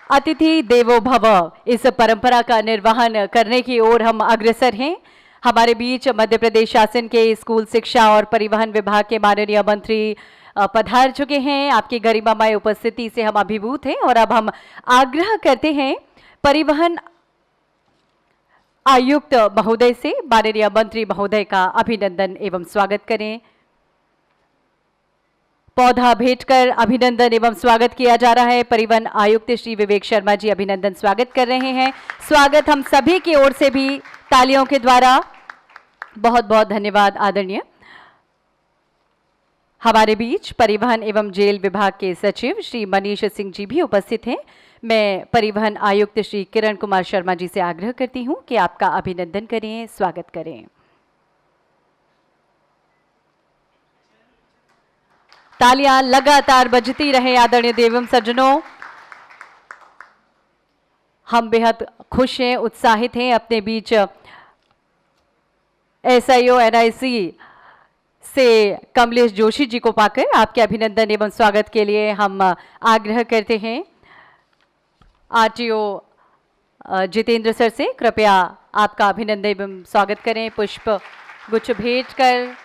अतिथि देवो भव इस परंपरा का निर्वहन करने की ओर हम अग्रसर हैं। हमारे बीच मध्य प्रदेश शासन के स्कूल शिक्षा और परिवहन विभाग के माननीय मंत्री पधार चुके हैं। आपकी गरिमामय उपस्थिति से हम अभिभूत हैं और अब हम आग्रह करते हैं परिवहन आयुक्त महोदय से माननीय मंत्री महोदय का अभिनंदन एवं स्वागत करें। पौधा भेंट कर अभिनंदन एवं स्वागत किया जा रहा है। परिवहन आयुक्त श्री विवेक शर्मा जी अभिनंदन स्वागत कर रहे हैं। स्वागत हम सभी की ओर से भी तालियों के द्वारा। बहुत बहुत धन्यवाद आदरणीय। हमारे बीच परिवहन एवं जेल विभाग के सचिव श्री मनीष सिंह जी भी उपस्थित हैं। मैं परिवहन आयुक्त श्री किरण कुमार शर्मा जी से आग्रह करती हूं कि आपका अभिनंदन करें, स्वागत करें। तालियां लगातार बजती रहे आदरणीय देवम सज्जनों। हम बेहद खुश हैं, उत्साहित हैं अपने बीच SIO NIC से कमलेश जोशी जी को पाकर। आपके अभिनंदन एवं स्वागत के लिए हम आग्रह करते हैं RTO जितेंद्र सर से, कृपया आपका अभिनंदन एवं स्वागत करें। पुष्प गुच्छ भेंट कर,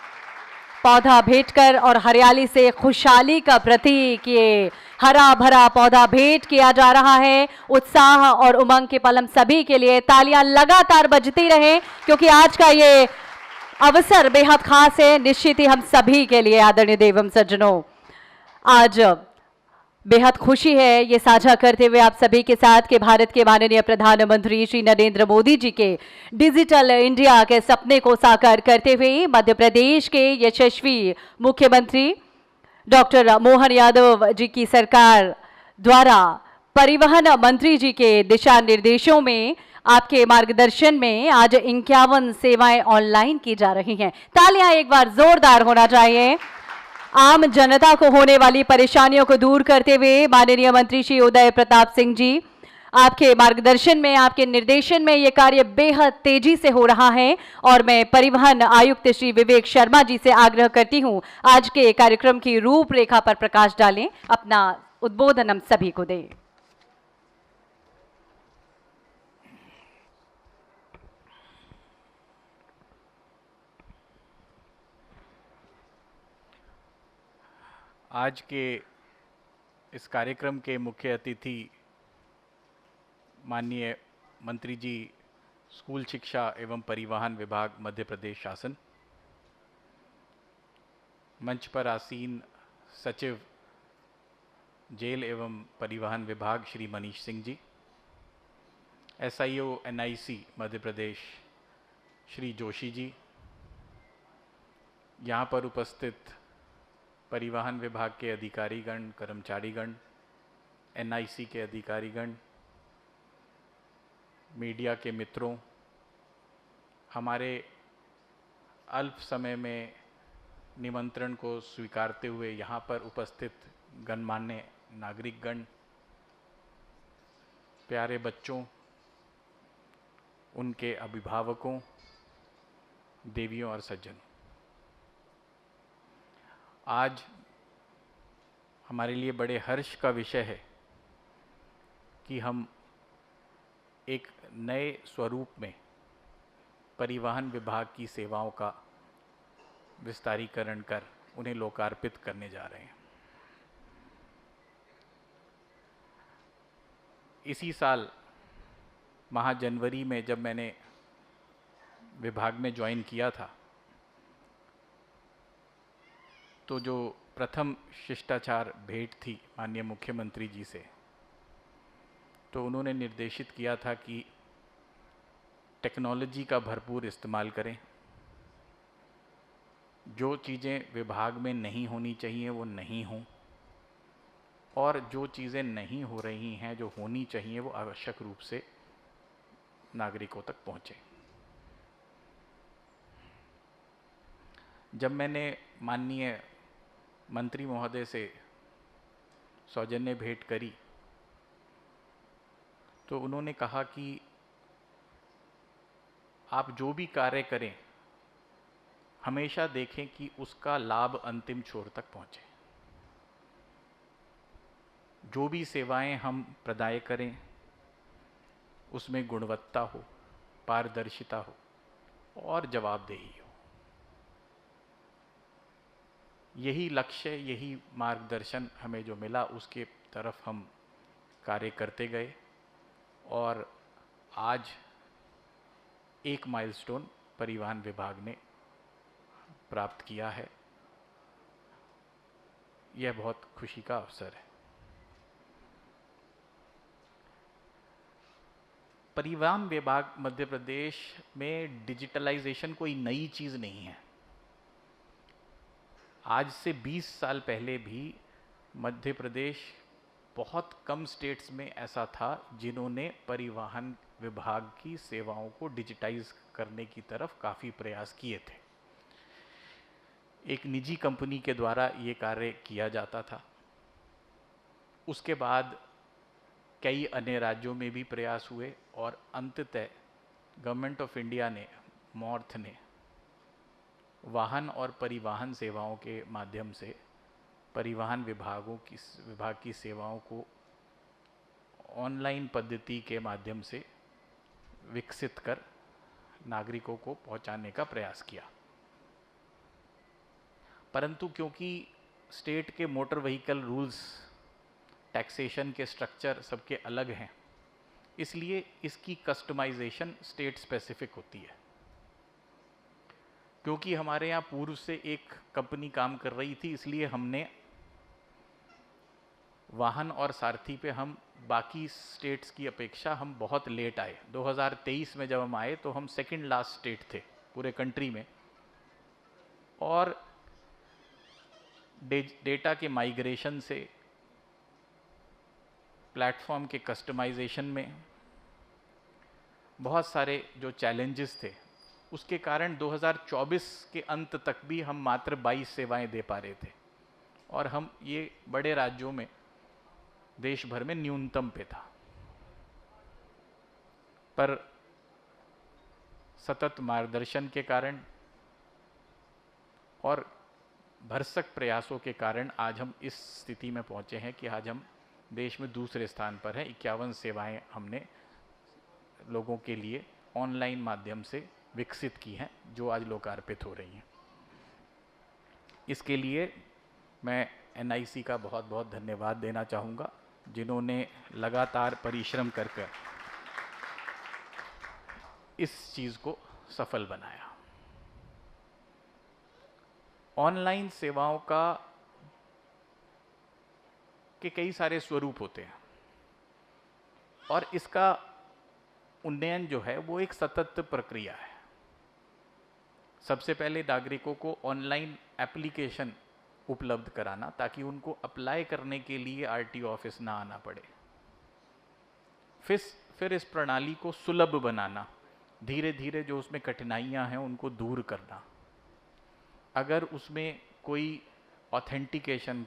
पौधा भेंट कर और हरियाली से खुशहाली का प्रतीक ये हरा भरा पौधा भेंट किया जा रहा है। उत्साह और उमंग के पल हम सभी के लिए। तालियां लगातार बजती रहे क्योंकि आज का ये अवसर बेहद खास है, निश्चित ही हम सभी के लिए। आदरणीय देवम सज्जनों, आज बेहद खुशी है ये साझा करते हुए आप सभी के साथ कि भारत के माननीय प्रधानमंत्री श्री नरेंद्र मोदी जी के डिजिटल इंडिया के सपने को साकार करते हुए मध्य प्रदेश के यशस्वी मुख्यमंत्री डॉक्टर मोहन यादव जी की सरकार द्वारा परिवहन मंत्री जी के दिशा निर्देशों में, आपके मार्गदर्शन में आज 51 सेवाएं ऑनलाइन की जा रही हैं। तालियां एक बार जोरदार होना चाहिए। आम जनता को होने वाली परेशानियों को दूर करते हुए माननीय मंत्री श्री उदय प्रताप सिंह जी, आपके मार्गदर्शन में, आपके निर्देशन में ये कार्य बेहद तेजी से हो रहा है और मैं परिवहन आयुक्त श्री विवेक शर्मा जी से आग्रह करती हूं आज के कार्यक्रम की रूपरेखा पर प्रकाश डालें, अपना उद्बोधन हम सभी को दें। आज के इस कार्यक्रम के मुख्य अतिथि माननीय मंत्री जी, स्कूल शिक्षा एवं परिवहन विभाग मध्य प्रदेश शासन, मंच पर आसीन सचिव जेल एवं परिवहन विभाग श्री मनीष सिंह जी, SIO NIC मध्य प्रदेश श्री जोशी जी, यहाँ पर उपस्थित परिवहन विभाग के अधिकारीगण, कर्मचारीगण, NIC के अधिकारीगण, मीडिया के मित्रों, हमारे अल्प समय में निमंत्रण को स्वीकारते हुए यहाँ पर उपस्थित गणमान्य नागरिकगण, प्यारे बच्चों, उनके अभिभावकों, देवियों और सज्जनों, आज हमारे लिए बड़े हर्ष का विषय है कि हम एक नए स्वरूप में परिवहन विभाग की सेवाओं का विस्तारीकरण कर उन्हें लोकार्पित करने जा रहे हैं। इसी साल माह जनवरी में जब मैंने विभाग में ज्वाइन किया था तो जो प्रथम शिष्टाचार भेंट थी माननीय मुख्यमंत्री जी से, तो उन्होंने निर्देशित किया था कि टेक्नोलॉजी का भरपूर इस्तेमाल करें, जो चीज़ें विभाग में नहीं होनी चाहिए वो नहीं हों, और जो चीज़ें नहीं हो रही हैं जो होनी चाहिए वो आवश्यक रूप से नागरिकों तक पहुँचे। जब मैंने माननीय मंत्री महोदय से सौजन्य भेंट करी तो उन्होंने कहा कि आप जो भी कार्य करें हमेशा देखें कि उसका लाभ अंतिम छोर तक पहुंचे। जो भी सेवाएं हम प्रदान करें उसमें गुणवत्ता हो, पारदर्शिता हो और जवाबदेही हो। यही लक्ष्य, यही मार्गदर्शन हमें जो मिला उसके तरफ हम कार्य करते गए और आज एक माइलस्टोन परिवहन विभाग ने प्राप्त किया है। यह बहुत खुशी का अवसर है। परिवहन विभाग मध्य प्रदेश में डिजिटलाइजेशन कोई नई चीज़ नहीं है। आज से 20 साल पहले भी मध्य प्रदेश बहुत कम स्टेट्स में ऐसा था जिन्होंने परिवहन विभाग की सेवाओं को डिजिटाइज करने की तरफ काफ़ी प्रयास किए थे। एक निजी कंपनी के द्वारा ये कार्य किया जाता था। उसके बाद कई अन्य राज्यों में भी प्रयास हुए और अंततः गवर्नमेंट ऑफ इंडिया ने, मॉर्थ ने, वाहन और परिवहन सेवाओं के माध्यम से परिवहन विभाग की सेवाओं को ऑनलाइन पद्धति के माध्यम से विकसित कर नागरिकों को पहुंचाने का प्रयास किया। परंतु क्योंकि स्टेट के मोटर व्हीकल रूल्स, टैक्सेशन के स्ट्रक्चर सबके अलग हैं, इसलिए इसकी कस्टमाइजेशन स्टेट स्पेसिफिक होती है। क्योंकि हमारे यहाँ पूर्व से एक कंपनी काम कर रही थी, इसलिए हमने वाहन और सारथी पे हम बाकी स्टेट्स की अपेक्षा हम बहुत लेट आए। 2023 में जब हम आए तो हम सेकंड लास्ट स्टेट थे पूरे कंट्री में। और डेटा के माइग्रेशन से, प्लेटफॉर्म के कस्टमाइजेशन में बहुत सारे जो चैलेंजेस थे, उसके कारण 2024 के अंत तक भी हम मात्र 22 सेवाएं दे पा रहे थे और हम ये बड़े राज्यों में देश भर में न्यूनतम पे था। पर सतत मार्गदर्शन के कारण और भरसक प्रयासों के कारण आज हम इस स्थिति में पहुंचे हैं कि आज हम देश में दूसरे स्थान पर हैं। 51 सेवाएं हमने लोगों के लिए ऑनलाइन माध्यम से विकसित की हैं, जो आज लोकार्पित हो रही हैं। इसके लिए मैं NIC का बहुत बहुत धन्यवाद देना चाहूँगा, जिन्होंने लगातार परिश्रम कर इस चीज़ को सफल बनाया। ऑनलाइन सेवाओं के कई सारे स्वरूप होते हैं और इसका उन्नयन जो है वो एक सतत प्रक्रिया है। सबसे पहले नागरिकों को ऑनलाइन एप्लीकेशन उपलब्ध कराना ताकि उनको अप्लाई करने के लिए RTO ऑफिस ना आना पड़े। फिर इस प्रणाली को सुलभ बनाना, धीरे धीरे जो उसमें कठिनाइयां हैं उनको दूर करना। अगर उसमें कोई ऑथेंटिकेशन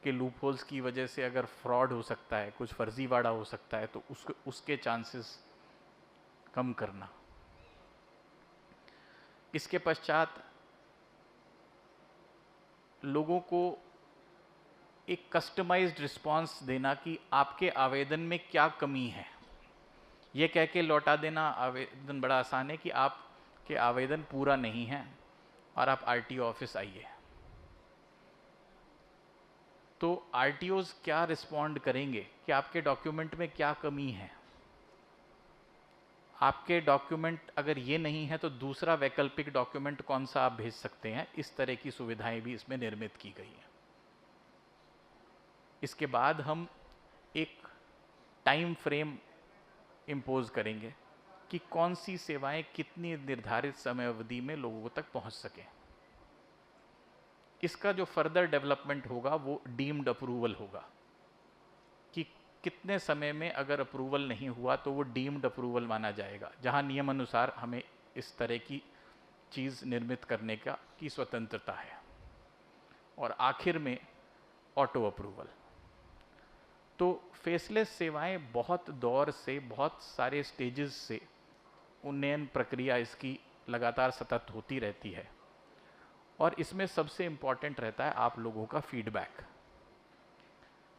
के लूपहोल्स की वजह से अगर फ्रॉड हो सकता है, कुछ फर्जीवाड़ा हो सकता है, तो उसके चांसेस कम करना। इसके पश्चात लोगों को एक कस्टमाइज्ड रिस्पांस देना कि आपके आवेदन में क्या कमी है। ये कह के लौटा देना आवेदन बड़ा आसान है कि आपके आवेदन पूरा नहीं है और आप RTO ऑफिस आइए। तो RTOs क्या रिस्पॉन्ड करेंगे कि आपके डॉक्यूमेंट में क्या कमी है। आपके डॉक्यूमेंट अगर ये नहीं है तो दूसरा वैकल्पिक डॉक्यूमेंट कौन सा आप भेज सकते हैं। इस तरह की सुविधाएं भी इसमें निर्मित की गई हैं। इसके बाद हम एक टाइम फ्रेम इम्पोज करेंगे कि कौन सी सेवाएं कितनी निर्धारित समय अवधि में लोगों तक पहुंच सकें। इसका जो फर्दर डेवलपमेंट होगा वो डीम्ड अप्रूवल होगा कि कितने समय में अगर अप्रूवल नहीं हुआ तो वो डीम्ड अप्रूवल माना जाएगा, जहां नियम अनुसार हमें इस तरह की चीज़ निर्मित करने की स्वतंत्रता है। और आखिर में ऑटो अप्रूवल। तो फेसलेस सेवाएं बहुत दौर से, बहुत सारे स्टेजेस से उन्नयन प्रक्रिया इसकी लगातार सतत होती रहती है और इसमें सबसे इम्पॉर्टेंट रहता है आप लोगों का फीडबैक।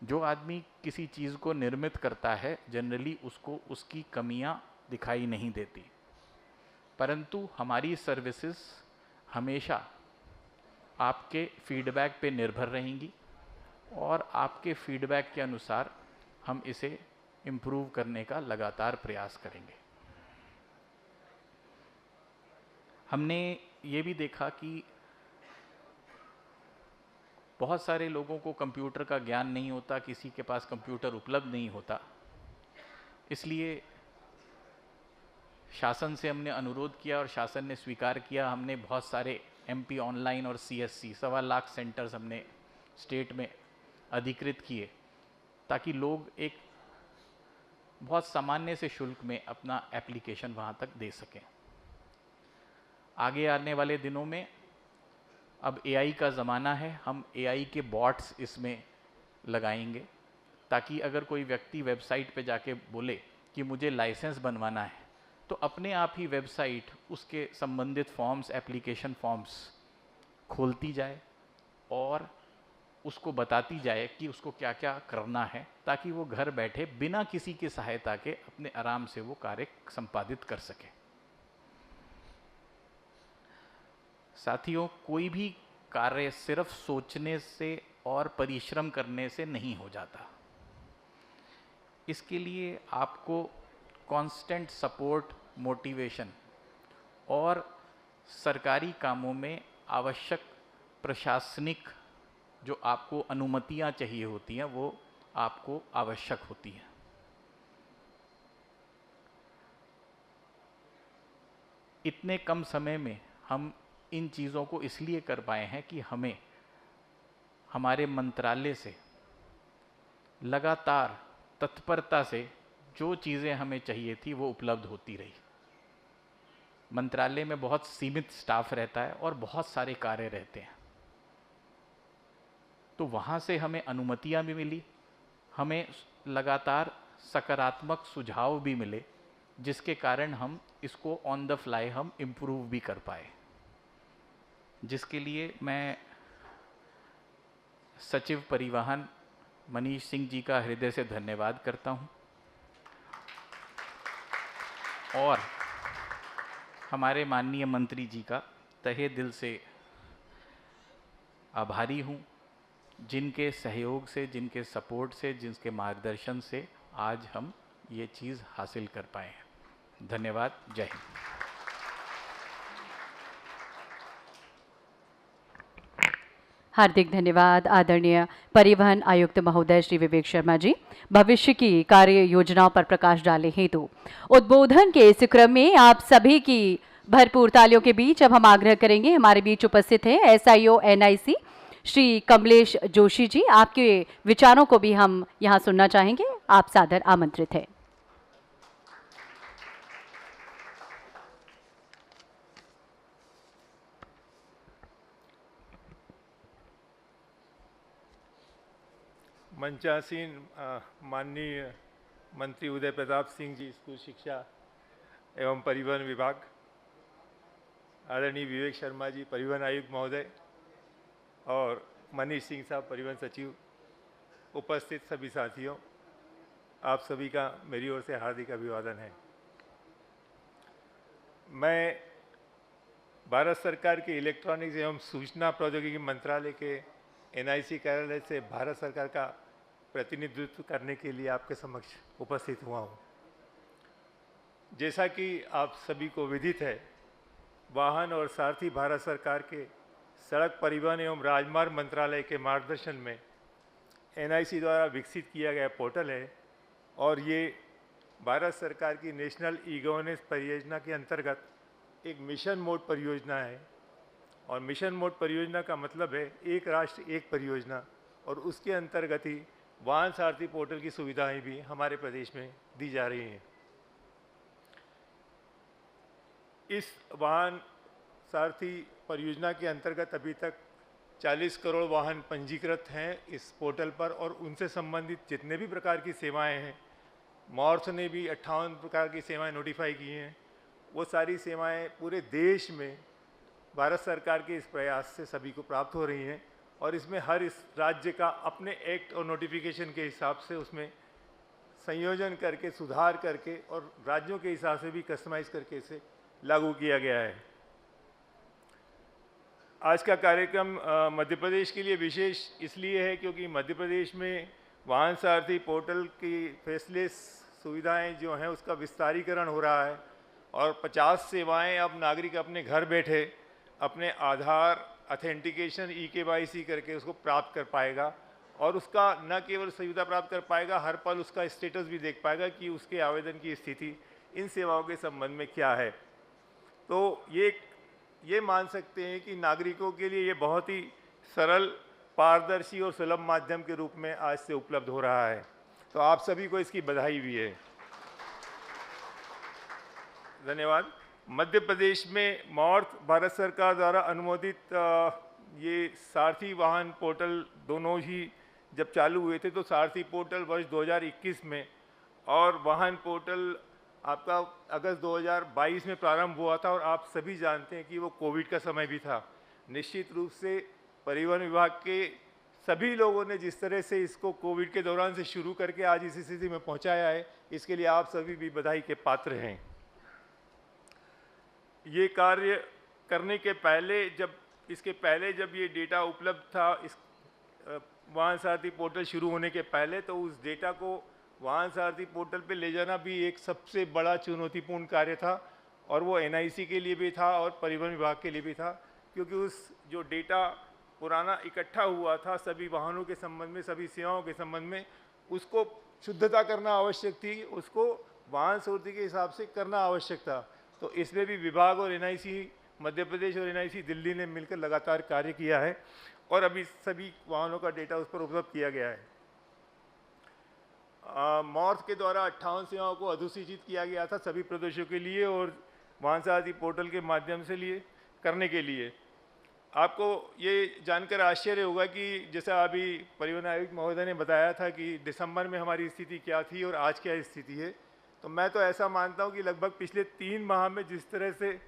जो आदमी किसी चीज़ को निर्मित करता है जनरली उसको उसकी कमियां दिखाई नहीं देती, परंतु हमारी सर्विसेज हमेशा आपके फीडबैक पे निर्भर रहेंगी और आपके फीडबैक के अनुसार हम इसे इम्प्रूव करने का लगातार प्रयास करेंगे। हमने ये भी देखा कि बहुत सारे लोगों को कंप्यूटर का ज्ञान नहीं होता, किसी के पास कंप्यूटर उपलब्ध नहीं होता, इसलिए शासन से हमने अनुरोध किया और शासन ने स्वीकार किया। हमने बहुत सारे MP ऑनलाइन और CSC 1.25 लाख सेंटर्स हमने स्टेट में अधिकृत किए ताकि लोग एक बहुत सामान्य से शुल्क में अपना एप्लीकेशन वहाँ तक दे सकें। आगे आने वाले दिनों में अब AI का ज़माना है, हम AI के बॉट्स इसमें लगाएंगे ताकि अगर कोई व्यक्ति वेबसाइट पे जाके बोले कि मुझे लाइसेंस बनवाना है तो अपने आप ही वेबसाइट उसके संबंधित फॉर्म्स, एप्लीकेशन फॉर्म्स खोलती जाए और उसको बताती जाए कि उसको क्या क्या करना है ताकि वो घर बैठे बिना किसी की सहायता के अपने आराम से वो कार्य संपादित कर सके। साथियों, कोई भी कार्य सिर्फ सोचने से और परिश्रम करने से नहीं हो जाता। इसके लिए आपको कांस्टेंट सपोर्ट, मोटिवेशन और सरकारी कामों में आवश्यक प्रशासनिक जो आपको अनुमतियां चाहिए होती हैं वो आपको आवश्यक होती हैं। इतने कम समय में हम इन चीज़ों को इसलिए कर पाए हैं कि हमें हमारे मंत्रालय से लगातार तत्परता से जो चीज़ें हमें चाहिए थी वो उपलब्ध होती रही। मंत्रालय में बहुत सीमित स्टाफ रहता है और बहुत सारे कार्य रहते हैं, तो वहाँ से हमें अनुमतियाँ भी मिली, हमें लगातार सकारात्मक सुझाव भी मिले, जिसके कारण हम इसको ऑन द फ्लाई हम इम्प्रूव भी कर पाए, जिसके लिए मैं सचिव परिवहन मनीष सिंह जी का हृदय से धन्यवाद करता हूँ और हमारे माननीय मंत्री जी का तहे दिल से आभारी हूँ, जिनके सहयोग से, जिनके सपोर्ट से, जिनके मार्गदर्शन से आज हम ये चीज़ हासिल कर पाए हैं। धन्यवाद। जय हिंद। हार्दिक धन्यवाद आदरणीय परिवहन आयुक्त महोदय श्री विवेक शर्मा जी। भविष्य की कार्य योजनाओं पर प्रकाश डालने हेतु उद्बोधन के इस क्रम में आप सभी की भरपूर तालियों के बीच अब हम आग्रह करेंगे, हमारे बीच उपस्थित हैं SIO NIC श्री कमलेश जोशी जी। आपके विचारों को भी हम यहाँ सुनना चाहेंगे, आप सादर आमंत्रित हैं। मंचासीन माननीय मंत्री उदय प्रताप सिंह जी, स्कूल शिक्षा एवं परिवहन विभाग, आदरणीय विवेक शर्मा जी परिवहन आयुक्त महोदय और मनीष सिंह साहब परिवहन सचिव, उपस्थित सभी साथियों, आप सभी का मेरी ओर से हार्दिक अभिवादन है। मैं भारत सरकार के इलेक्ट्रॉनिक्स एवं सूचना प्रौद्योगिकी मंत्रालय के NIC कार्यालय से भारत सरकार का प्रतिनिधित्व करने के लिए आपके समक्ष उपस्थित हुआ हूँ। जैसा कि आप सभी को विदित है, वाहन और सारथी भारत सरकार के सड़क परिवहन एवं राजमार्ग मंत्रालय के मार्गदर्शन में NIC द्वारा विकसित किया गया पोर्टल है और ये भारत सरकार की नेशनल ई-गवर्नेंस परियोजना के अंतर्गत एक मिशन मोड परियोजना है। और मिशन मोड परियोजना का मतलब है एक राष्ट्र एक परियोजना, और उसके अंतर्गत ही वाहन सारथी पोर्टल की सुविधाएं भी हमारे प्रदेश में दी जा रही हैं। इस वाहन सारथी परियोजना के अंतर्गत अभी तक 40 करोड़ वाहन पंजीकृत हैं इस पोर्टल पर, और उनसे संबंधित जितने भी प्रकार की सेवाएं हैं, मॉर्थ ने भी 58 प्रकार की सेवाएं नोटिफाई की हैं। वो सारी सेवाएं पूरे देश में भारत सरकार के इस प्रयास से सभी को प्राप्त हो रही हैं और इसमें हर इस राज्य का अपने एक्ट और नोटिफिकेशन के हिसाब से उसमें संयोजन करके, सुधार करके और राज्यों के हिसाब से भी कस्टमाइज करके इसे लागू किया गया है। आज का कार्यक्रम मध्य प्रदेश के लिए विशेष इसलिए है क्योंकि मध्य प्रदेश में वाहन सारथी पोर्टल की फेसलेस सुविधाएं जो हैं उसका विस्तारीकरण हो रहा है और 50 सेवाएं अब नागरिक अपने घर बैठे अपने आधार ऑथेंटिकेशन ई-KYC करके उसको प्राप्त कर पाएगा और उसका न केवल सुविधा प्राप्त कर पाएगा, हर पल उसका स्टेटस भी देख पाएगा कि उसके आवेदन की स्थिति इन सेवाओं के संबंध में क्या है। तो ये मान सकते हैं कि नागरिकों के लिए ये बहुत ही सरल, पारदर्शी और सुलभ माध्यम के रूप में आज से उपलब्ध हो रहा है। तो आप सभी को इसकी बधाई भी है। धन्यवाद। मध्य प्रदेश में मॉर्थ भारत सरकार द्वारा अनुमोदित ये सारथी वाहन पोर्टल दोनों ही जब चालू हुए थे तो सारथी पोर्टल वर्ष 2021 में और वाहन पोर्टल आपका अगस्त 2022 में प्रारंभ हुआ था और आप सभी जानते हैं कि वो कोविड का समय भी था। निश्चित रूप से परिवहन विभाग के सभी लोगों ने जिस तरह से इसको कोविड के दौरान से शुरू करके आज इस स्थिति में पहुंचाया है, इसके लिए आप सभी भी बधाई के पात्र हैं। ये कार्य करने के पहले जब ये डेटा उपलब्ध था, इस वाहन सारथी पोर्टल शुरू होने के पहले, तो उस डेटा को वाहन सारथी पोर्टल पे ले जाना भी एक सबसे बड़ा चुनौतीपूर्ण कार्य था और वो NIC के लिए भी था और परिवहन विभाग के लिए भी था, क्योंकि उस जो डेटा पुराना इकट्ठा हुआ था सभी वाहनों के संबंध में, सभी सेवाओं के संबंध में, उसको शुद्धता करना आवश्यक थी, उसको वाहन सारथी के हिसाब से करना आवश्यक था। तो इसमें भी विभाग और NIC मध्य प्रदेश और NIC दिल्ली ने मिलकर लगातार कार्य किया है और अभी सभी वाहनों का डेटा उस पर उपलब्ध किया गया है। मॉर्थ के द्वारा 58 सेवाओं को अधिसूचित किया गया था सभी प्रदेशों के लिए और वाहन सारथी पोर्टल के माध्यम से करने के लिए। आपको ये जानकर आश्चर्य होगा कि जैसा अभी परिवहन आयुक्त महोदय ने बताया था कि दिसंबर में हमारी स्थिति क्या थी और आज क्या स्थिति है, तो मैं तो ऐसा मानता हूँ कि लगभग पिछले 3 माह में जिस तरह से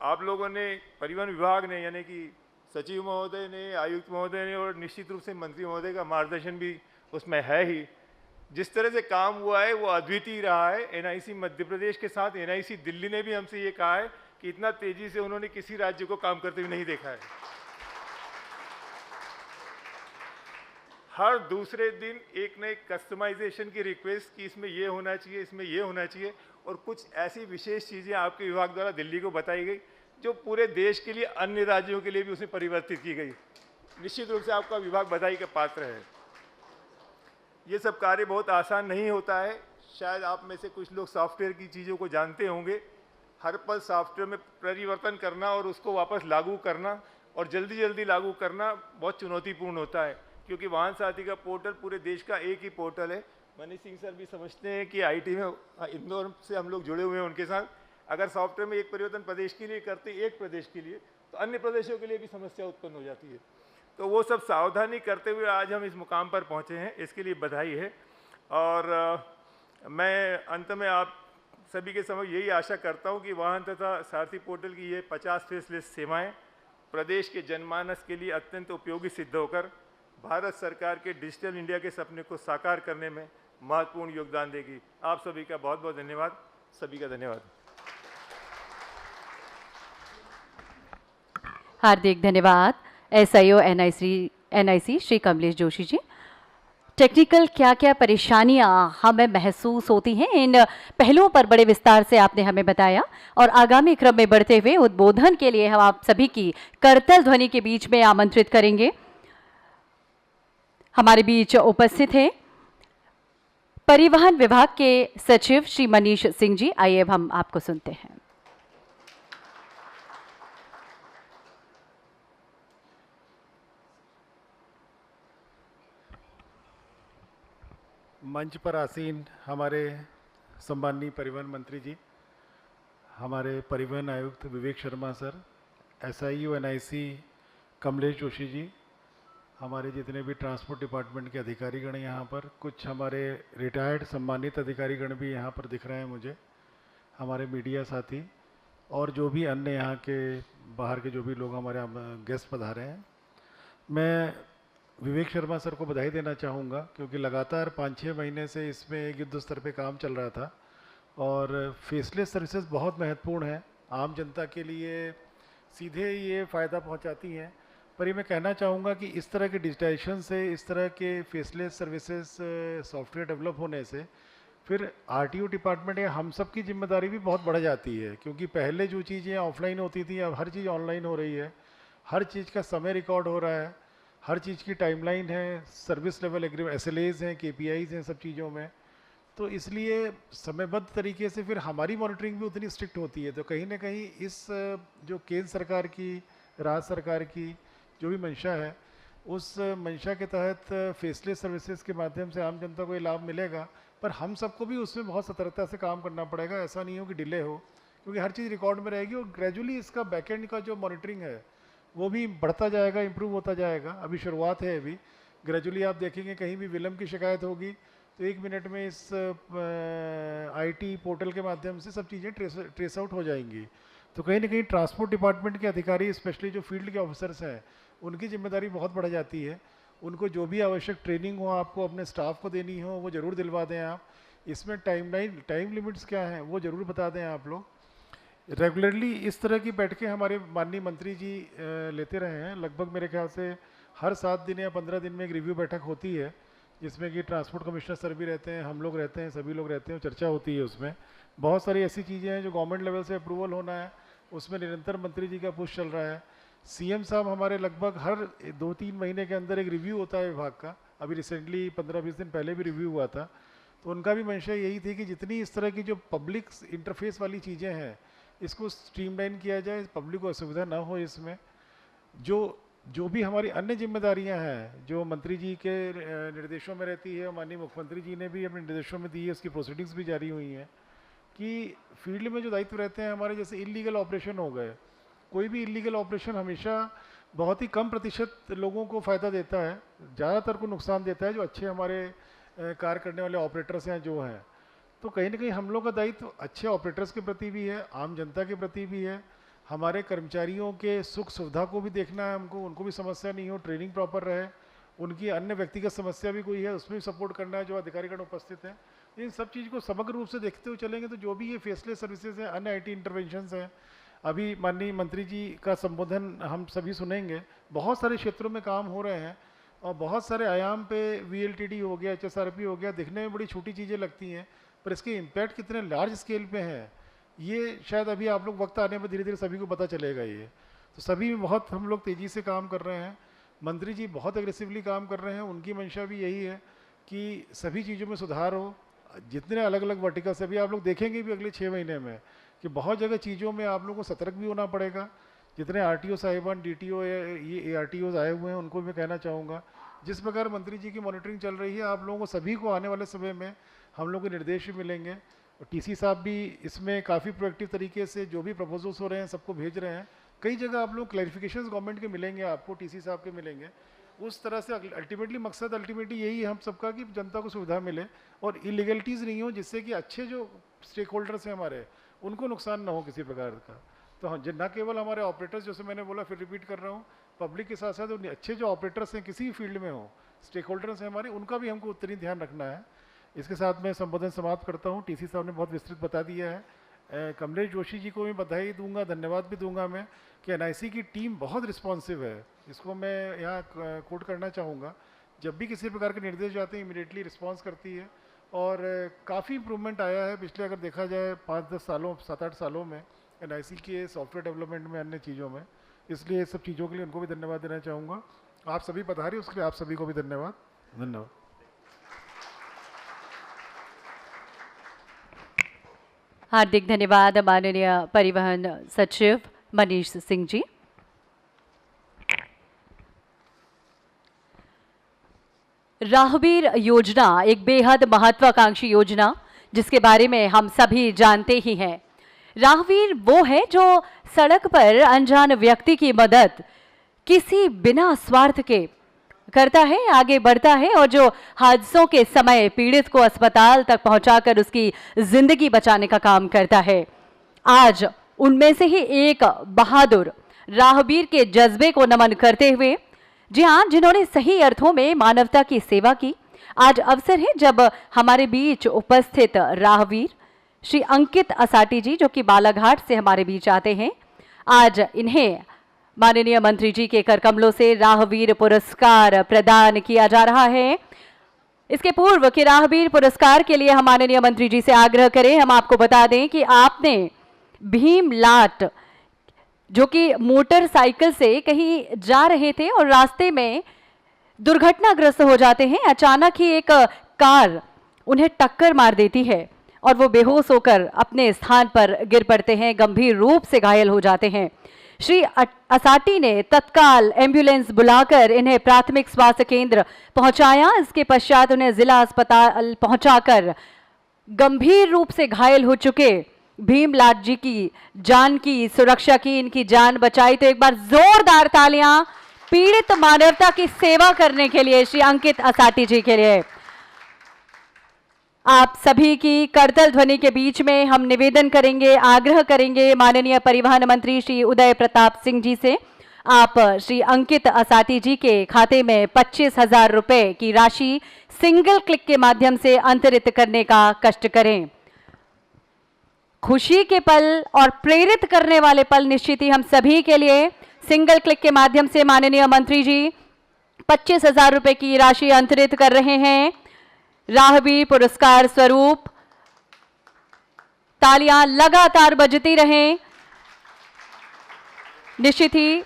आप लोगों ने, परिवहन विभाग ने, यानी कि सचिव महोदय ने, आयुक्त महोदय ने और निश्चित रूप से मंत्री महोदय का मार्गदर्शन भी उसमें है ही, जिस तरह से काम हुआ है वो अद्वितीय रहा है। NIC मध्य प्रदेश के साथ NIC दिल्ली ने भी हमसे ये कहा है कि इतना तेजी से उन्होंने किसी राज्य को काम करते हुए नहीं देखा है। हर दूसरे दिन एक नए कस्टमाइजेशन की रिक्वेस्ट कि इसमें ये होना चाहिए, इसमें ये होना चाहिए, और कुछ ऐसी विशेष चीज़ें आपके विभाग द्वारा दिल्ली को बताई गई जो पूरे देश के लिए, अन्य राज्यों के लिए भी उसमें परिवर्तित की गई। निश्चित रूप से आपका विभाग बधाई का पात्र है। ये सब कार्य बहुत आसान नहीं होता है। शायद आप में से कुछ लोग सॉफ्टवेयर की चीज़ों को जानते होंगे। हर पल सॉफ्टवेयर में परिवर्तन करना और उसको वापस लागू करना और जल्दी जल्दी लागू करना बहुत चुनौतीपूर्ण होता है, क्योंकि वाहन सारथी का पोर्टल पूरे देश का एक ही पोर्टल है। मनीष सिंह सर भी समझते हैं कि IT में इंदौर से हम लोग जुड़े हुए हैं उनके साथ। अगर सॉफ्टवेयर में एक परिवर्तन प्रदेश के लिए करते, एक प्रदेश के लिए, तो अन्य प्रदेशों के लिए भी समस्या उत्पन्न हो जाती है। तो वो सब सावधानी करते हुए आज हम इस मुकाम पर पहुँचे हैं, इसके लिए बधाई है। और मैं अंत में आप सभी के समक्ष यही आशा करता हूँ कि वाहन तथा सारथी पोर्टल की ये 50 फेसलेस सेवाएँ प्रदेश के जनमानस के लिए अत्यंत उपयोगी सिद्ध होकर भारत सरकार के डिजिटल इंडिया के सपने को साकार करने में महत्वपूर्ण योगदान देगी। आप सभी का बहुत बहुत धन्यवाद। सभी का धन्यवाद। हार्दिक धन्यवाद SIO NIC श्री कमलेश जोशी जी। टेक्निकल क्या क्या परेशानियां हमें महसूस होती हैं, इन पहलुओं पर बड़े विस्तार से आपने हमें बताया और आगामी क्रम में बढ़ते हुए उद्बोधन के लिए हम आप सभी की करतल ध्वनि के बीच में आमंत्रित करेंगे। हमारे बीच उपस्थित हैं परिवहन विभाग के सचिव श्री मनीष सिंह जी। आइए अब हम आपको सुनते हैं। मंच पर आसीन हमारे सम्माननीय परिवहन मंत्री जी, हमारे परिवहन आयुक्त Vivek Sharma sir, SIO NIC Kamlesh Joshi ji, हमारे जितने भी ट्रांसपोर्ट डिपार्टमेंट के अधिकारीगण यहाँ पर, कुछ हमारे रिटायर्ड सम्मानित अधिकारीगण भी यहाँ पर दिख रहे हैं मुझे, हमारे मीडिया साथी और जो भी अन्य यहाँ के बाहर के जो भी लोग हमारे गेस्ट पधारे हैं, मैं विवेक शर्मा सर को बधाई देना चाहूँगा, क्योंकि लगातार 5-6 महीने से इसमें एक युद्ध स्तर पे काम चल रहा था और फेसलेस सर्विसेज बहुत महत्वपूर्ण है, आम जनता के लिए सीधे ये फ़ायदा पहुंचाती हैं। पर ये मैं कहना चाहूँगा कि इस तरह के डिजिटाइजेशन से, इस तरह के फेसलेस सर्विसेज सॉफ्टवेयर डेवलप होने से फिर आरटीओ डिपार्टमेंट या हम सब की जिम्मेदारी भी बहुत बढ़ जाती है, क्योंकि पहले जो चीज़ें ऑफलाइन होती थी अब हर चीज़ ऑनलाइन हो रही है, हर चीज़ का समय रिकॉर्ड हो रहा है, हर चीज़ की टाइमलाइन है, सर्विस लेवल एग्रीमेंट, SLAs हैं, KPIs हैं सब चीज़ों में। तो इसलिए समयबद्ध तरीके से फिर हमारी मॉनिटरिंग भी उतनी स्ट्रिक्ट होती है। तो कहीं ना कहीं इस जो केंद्र सरकार की, राज्य सरकार की जो भी मंशा है, उस मंशा के तहत फेसलेस सर्विसेज के माध्यम से आम जनता को ये लाभ मिलेगा, पर हम सबको भी उसमें बहुत सतर्कता से काम करना पड़ेगा। ऐसा नहीं हो कि डिले हो, क्योंकि हर चीज़ रिकॉर्ड में रहेगी और ग्रेजुअली इसका बैकएंड का जो मॉनिटरिंग है वो भी बढ़ता जाएगा, इम्प्रूव होता जाएगा। अभी शुरुआत है, अभी ग्रेजुअली आप देखेंगे कहीं भी विलम्ब की शिकायत होगी तो 1 मिनट में इस IT पोर्टल के माध्यम से सब चीज़ें ट्रेस आउट हो जाएंगी। तो कहीं ना कहीं ट्रांसपोर्ट डिपार्टमेंट के अधिकारी, स्पेशली जो फील्ड के ऑफिसर्स हैं, उनकी जिम्मेदारी बहुत बढ़ जाती है। उनको जो भी आवश्यक ट्रेनिंग हो आपको अपने स्टाफ को देनी हो वो ज़रूर दिलवा दें आप। इसमें टाइम लिमिट्स क्या हैं वो ज़रूर बता दें आप लोग। रेगुलरली इस तरह की बैठकें हमारे माननीय मंत्री जी लेते रहे हैं। लगभग मेरे ख्याल से हर 7 दिन या 15 दिन में एक रिव्यू बैठक होती है, जिसमें कि ट्रांसपोर्ट कमिश्नर सर भी रहते हैं, हम लोग रहते हैं, सभी लोग रहते हैं, चर्चा होती है। उसमें बहुत सारी ऐसी चीज़ें हैं जो गवर्नमेंट लेवल से अप्रूवल होना है, उसमें निरंतर मंत्री जी का पुश चल रहा है। CM साहब हमारे लगभग हर 2-3 महीने के अंदर एक रिव्यू होता है विभाग का। अभी रिसेंटली 15-20 दिन पहले भी रिव्यू हुआ था। तो उनका भी मंशा यही थी कि जितनी इस तरह की जो पब्लिक इंटरफेस वाली चीज़ें हैं इसको स्ट्रीमलाइन किया जाए, पब्लिक को असुविधा ना हो। इसमें जो भी हमारी अन्य जिम्मेदारियां हैं जो मंत्री जी के निर्देशों में रहती है, माननीय मुख्यमंत्री जी ने भी अपने निर्देशों में दी है, उसकी प्रोसीडिंग्स भी जारी हुई हैं कि फील्ड में जो दायित्व रहते हैं हमारे, जैसे इलीगल ऑपरेशन हो गए, कोई भी इलीगल ऑपरेशन हमेशा बहुत ही कम प्रतिशत लोगों को फ़ायदा देता है, ज़्यादातर को नुकसान देता है जो अच्छे हमारे कार्य करने वाले ऑपरेटर्स हैं जो हैं। तो कहीं ना कहीं हम लोग का दायित्व अच्छे ऑपरेटर्स के प्रति भी है, आम जनता के प्रति भी है, हमारे कर्मचारियों के सुख सुविधा को भी देखना है हमको, उनको भी समस्या नहीं हो, ट्रेनिंग प्रॉपर रहे, उनकी अन्य व्यक्तिगत समस्या भी कोई है उसमें भी सपोर्ट करना है जो अधिकारीगण उपस्थित हैं। इन सब चीज़ को समग्र रूप से देखते हुए चलेंगे तो जो भी ये फेसलेस सर्विसेज हैं, अन्य IT इंटरवेंशंस हैं, अभी माननीय मंत्री जी का संबोधन हम सभी सुनेंगे, बहुत सारे क्षेत्रों में काम हो रहे हैं और बहुत सारे आयाम पे VLTD हो गया, HSRP हो गया, दिखने में बड़ी छोटी चीज़ें लगती हैं पर इसके इम्पैक्ट कितने लार्ज स्केल पे हैं ये शायद अभी आप लोग वक्त आने पर धीरे धीरे सभी को पता चलेगा। ये तो सभी बहुत हम लोग तेज़ी से काम कर रहे हैं, मंत्री जी बहुत एग्रेसिवली काम कर रहे हैं, उनकी मंशा भी यही है कि सभी चीज़ों में सुधार हो। जितने अलग अलग वर्टिकल्स अभी आप लोग देखेंगे भी अगले 6 महीने में कि बहुत जगह चीज़ों में आप लोगों को सतर्क भी होना पड़ेगा। जितने RTO साहिबान, DTO या ये ARTOs आए हुए हैं उनको मैं कहना चाहूँगा, जिस प्रकार मंत्री जी की मॉनिटरिंग चल रही है, आप लोगों को सभी को आने वाले समय में हम लोग के निर्देश भी मिलेंगे और TC साहब भी इसमें काफ़ी प्रोएक्टिव तरीके से जो भी प्रपोजल्स हो रहे हैं सबको भेज रहे हैं। कई जगह आप लोग क्लैरिफिकेशंस गवर्नमेंट के मिलेंगे, आपको TC साहब के मिलेंगे। उस तरह से अल्टीमेटली यही है हम सबका कि जनता को सुविधा मिले और इलीगलिटीज़ नहीं हो, जिससे कि अच्छे जो स्टेक होल्डर्स हैं हमारे उनको नुकसान ना हो किसी प्रकार का। तो हाँ, न केवल हमारे ऑपरेटर्स, जैसे मैंने बोला फिर रिपीट कर रहा हूँ, पब्लिक के साथ साथ अच्छे जो ऑपरेटर्स हैं किसी भी फील्ड में हो, स्टेक होल्डर्स हैं हमारे, उनका भी हमको उतनी ध्यान रखना है। इसके साथ मैं संबोधन समाप्त करता हूँ। TC साहब ने बहुत विस्तृत बता दिया है। कमलेश जोशी जी को मैं बधाई दूंगा, धन्यवाद भी दूंगा मैं कि NIC की टीम बहुत रिस्पॉन्सिव है। इसको मैं यहाँ कोट करना चाहूँगा, जब भी किसी प्रकार के निर्देश जाते हैं इमीडिएटली रिस्पॉन्स करती है और काफ़ी इम्प्रूवमेंट आया है पिछले अगर देखा जाए 5-10 सालों 7-8 सालों में NIC के सॉफ्टवेयर डेवलपमेंट में, अन्य चीज़ों में। इसलिए सब चीज़ों के लिए उनको भी धन्यवाद देना चाहूँगा। आप सभी पधारे उसके लिए आप सभी को भी धन्यवाद। हार्दिक धन्यवाद माननीय परिवहन सचिव मनीष सिंह जी। राहगीर योजना एक बेहद महत्वाकांक्षी योजना जिसके बारे में हम सभी जानते ही हैं। राहगीर वो है जो सड़क पर अनजान व्यक्ति की मदद किसी बिना स्वार्थ के करता है, आगे बढ़ता है और जो हादसों के समय पीड़ित को अस्पताल तक पहुंचाकर उसकी जिंदगी बचाने का काम करता है। आज उनमें से ही एक बहादुर राहगीर के जज्बे को नमन करते हुए जी हाँ, जिन्होंने सही अर्थों में मानवता की सेवा की। आज अवसर है जब हमारे बीच उपस्थित राहवीर श्री अंकित असाटी जी, जो कि बालाघाट से हमारे बीच आते हैं, आज इन्हें माननीय मंत्री जी के करकमलों से राहवीर पुरस्कार प्रदान किया जा रहा है। इसके पूर्व के राहवीर पुरस्कार के लिए हम माननीय मंत्री जी से आग्रह करें, हम आपको बता दें कि आपने भीम लाट, जो कि मोटरसाइकिल से कहीं जा रहे थे और रास्ते में दुर्घटनाग्रस्त हो जाते हैं। अचानक ही एक कार उन्हें टक्कर मार देती है और वो बेहोश होकर अपने स्थान पर गिर पड़ते हैं, गंभीर रूप से घायल हो जाते हैं। श्री असाटी ने तत्काल एम्बुलेंस बुलाकर इन्हें प्राथमिक स्वास्थ्य केंद्र पहुंचाया। इसके पश्चात उन्हें जिला अस्पताल पहुंचाकर गंभीर रूप से घायल हो चुके भीमलाट जी की जान की सुरक्षा की, इनकी जान बचाई। तो एक बार जोरदार तालियां पीड़ित मानवता की सेवा करने के लिए श्री अंकित असाटी जी के लिए। आप सभी की करतल ध्वनि के बीच में हम निवेदन करेंगे, आग्रह करेंगे माननीय परिवहन मंत्री श्री उदय प्रताप सिंह जी से, आप श्री अंकित असाटी जी के खाते में 25,000 रुपए की राशि सिंगल क्लिक के माध्यम से अंतरित करने का कष्ट करें। खुशी के पल और प्रेरित करने वाले पल निश्चित ही हम सभी के लिए। सिंगल क्लिक के माध्यम से माननीय मंत्री जी 25,000 रुपए की राशि अंतरित कर रहे हैं राहवीर पुरस्कार स्वरूप। तालियां लगातार बजती रहें। निश्चित ही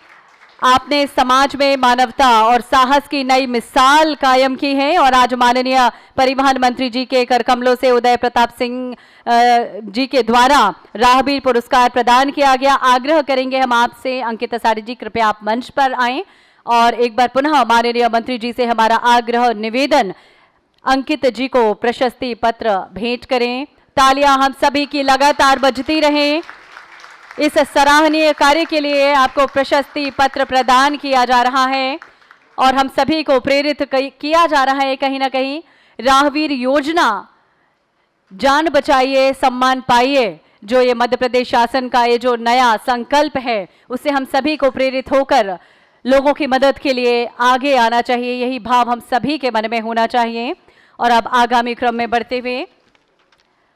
आपने समाज में मानवता और साहस की नई मिसाल कायम की है और आज माननीय परिवहन मंत्री जी के करकमलों से उदय प्रताप सिंह जी के द्वारा राहवीर पुरस्कार प्रदान किया गया। आग्रह करेंगे हम आपसे, अंकित असाटी जी कृपया आप मंच पर आएं और एक बार पुनः माननीय मंत्री जी से हमारा आग्रह निवेदन, अंकित जी को प्रशस्ति पत्र भेंट करें। तालियां हम सभी की लगातार बजती रहें। इस सराहनीय कार्य के लिए आपको प्रशस्ति पत्र प्रदान किया जा रहा है और हम सभी को प्रेरित किया जा रहा है कहीं ना कहीं। राहवीर योजना, जान बचाइए सम्मान पाइए, जो ये मध्य प्रदेश शासन का ये जो नया संकल्प है, उससे हम सभी को प्रेरित होकर लोगों की मदद के लिए आगे आना चाहिए। यही भाव हम सभी के मन में होना चाहिए। और अब आगामी क्रम में बढ़ते हुए,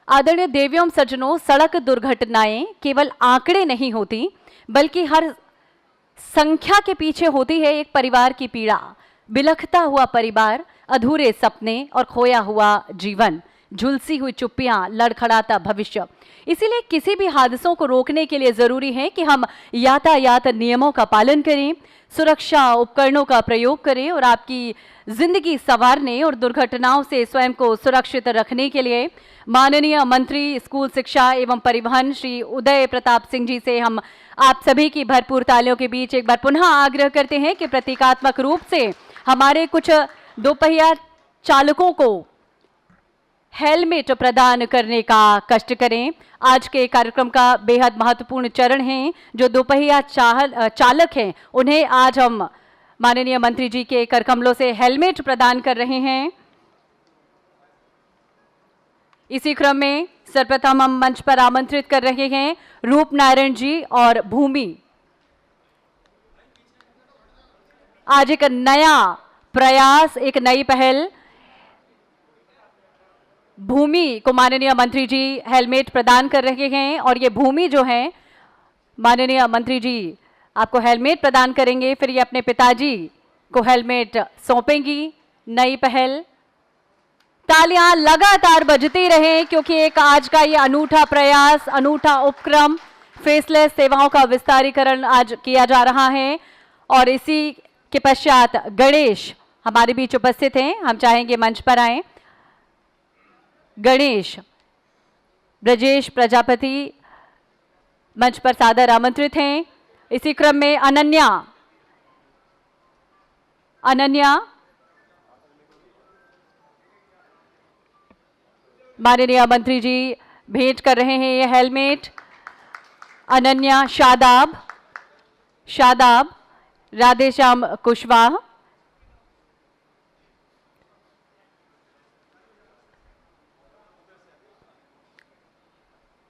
आदरणीय देवियों सज्जनों, सड़क दुर्घटनाएं केवल आंकड़े नहीं होती, बल्कि हर संख्या के पीछे होती है एक परिवार की पीड़ा, बिलखता हुआ परिवार, अधूरे सपने और खोया हुआ जीवन, झुलसी हुई चुप्पियां, लड़खड़ाता भविष्य। इसीलिए किसी भी हादसों को रोकने के लिए जरूरी है कि हम यातायात नियमों का पालन करें, सुरक्षा उपकरणों का प्रयोग करें और आपकी जिंदगी संवारने और दुर्घटनाओं से स्वयं को सुरक्षित रखने के लिए माननीय मंत्री स्कूल शिक्षा एवं परिवहन श्री उदय प्रताप सिंह जी से हम आप सभी की भरपूर तालियों के बीच एक बार पुनः आग्रह करते हैं कि प्रतीकात्मक रूप से हमारे कुछ दोपहिया चालकों को हेलमेट प्रदान करने का कष्ट करें। आज के कार्यक्रम का बेहद महत्वपूर्ण चरण है। जो दोपहिया चालक हैं, उन्हें आज हम माननीय मंत्री जी के करकमलों से हेलमेट प्रदान कर रहे हैं। इसी क्रम में सर्वप्रथम हम मंच पर आमंत्रित कर रहे हैं रूपनारायण जी और भूमि। आज एक नया प्रयास, एक नई पहल, भूमि को माननीय मंत्री जी हेलमेट प्रदान कर रहे हैं और ये भूमि जो है, माननीय मंत्री जी आपको हेलमेट प्रदान करेंगे, फिर ये अपने पिताजी को हेलमेट सौंपेंगी। नई पहल, तालियां लगातार बजती रहें क्योंकि एक आज का ये अनूठा प्रयास, अनूठा उपक्रम, फेसलेस सेवाओं का विस्तारीकरण आज किया जा रहा है। और इसी के पश्चात गणेश हमारे बीच उपस्थित हैं, हम चाहेंगे मंच पर आएं। गणेश ब्रजेश प्रजापति मंच पर सादर आमंत्रित हैं। इसी क्रम में अनन्या माननीय मंत्री जी भेंट कर रहे हैं ये हेलमेट। अनन्या शादाब राधेश्याम कुशवाहा,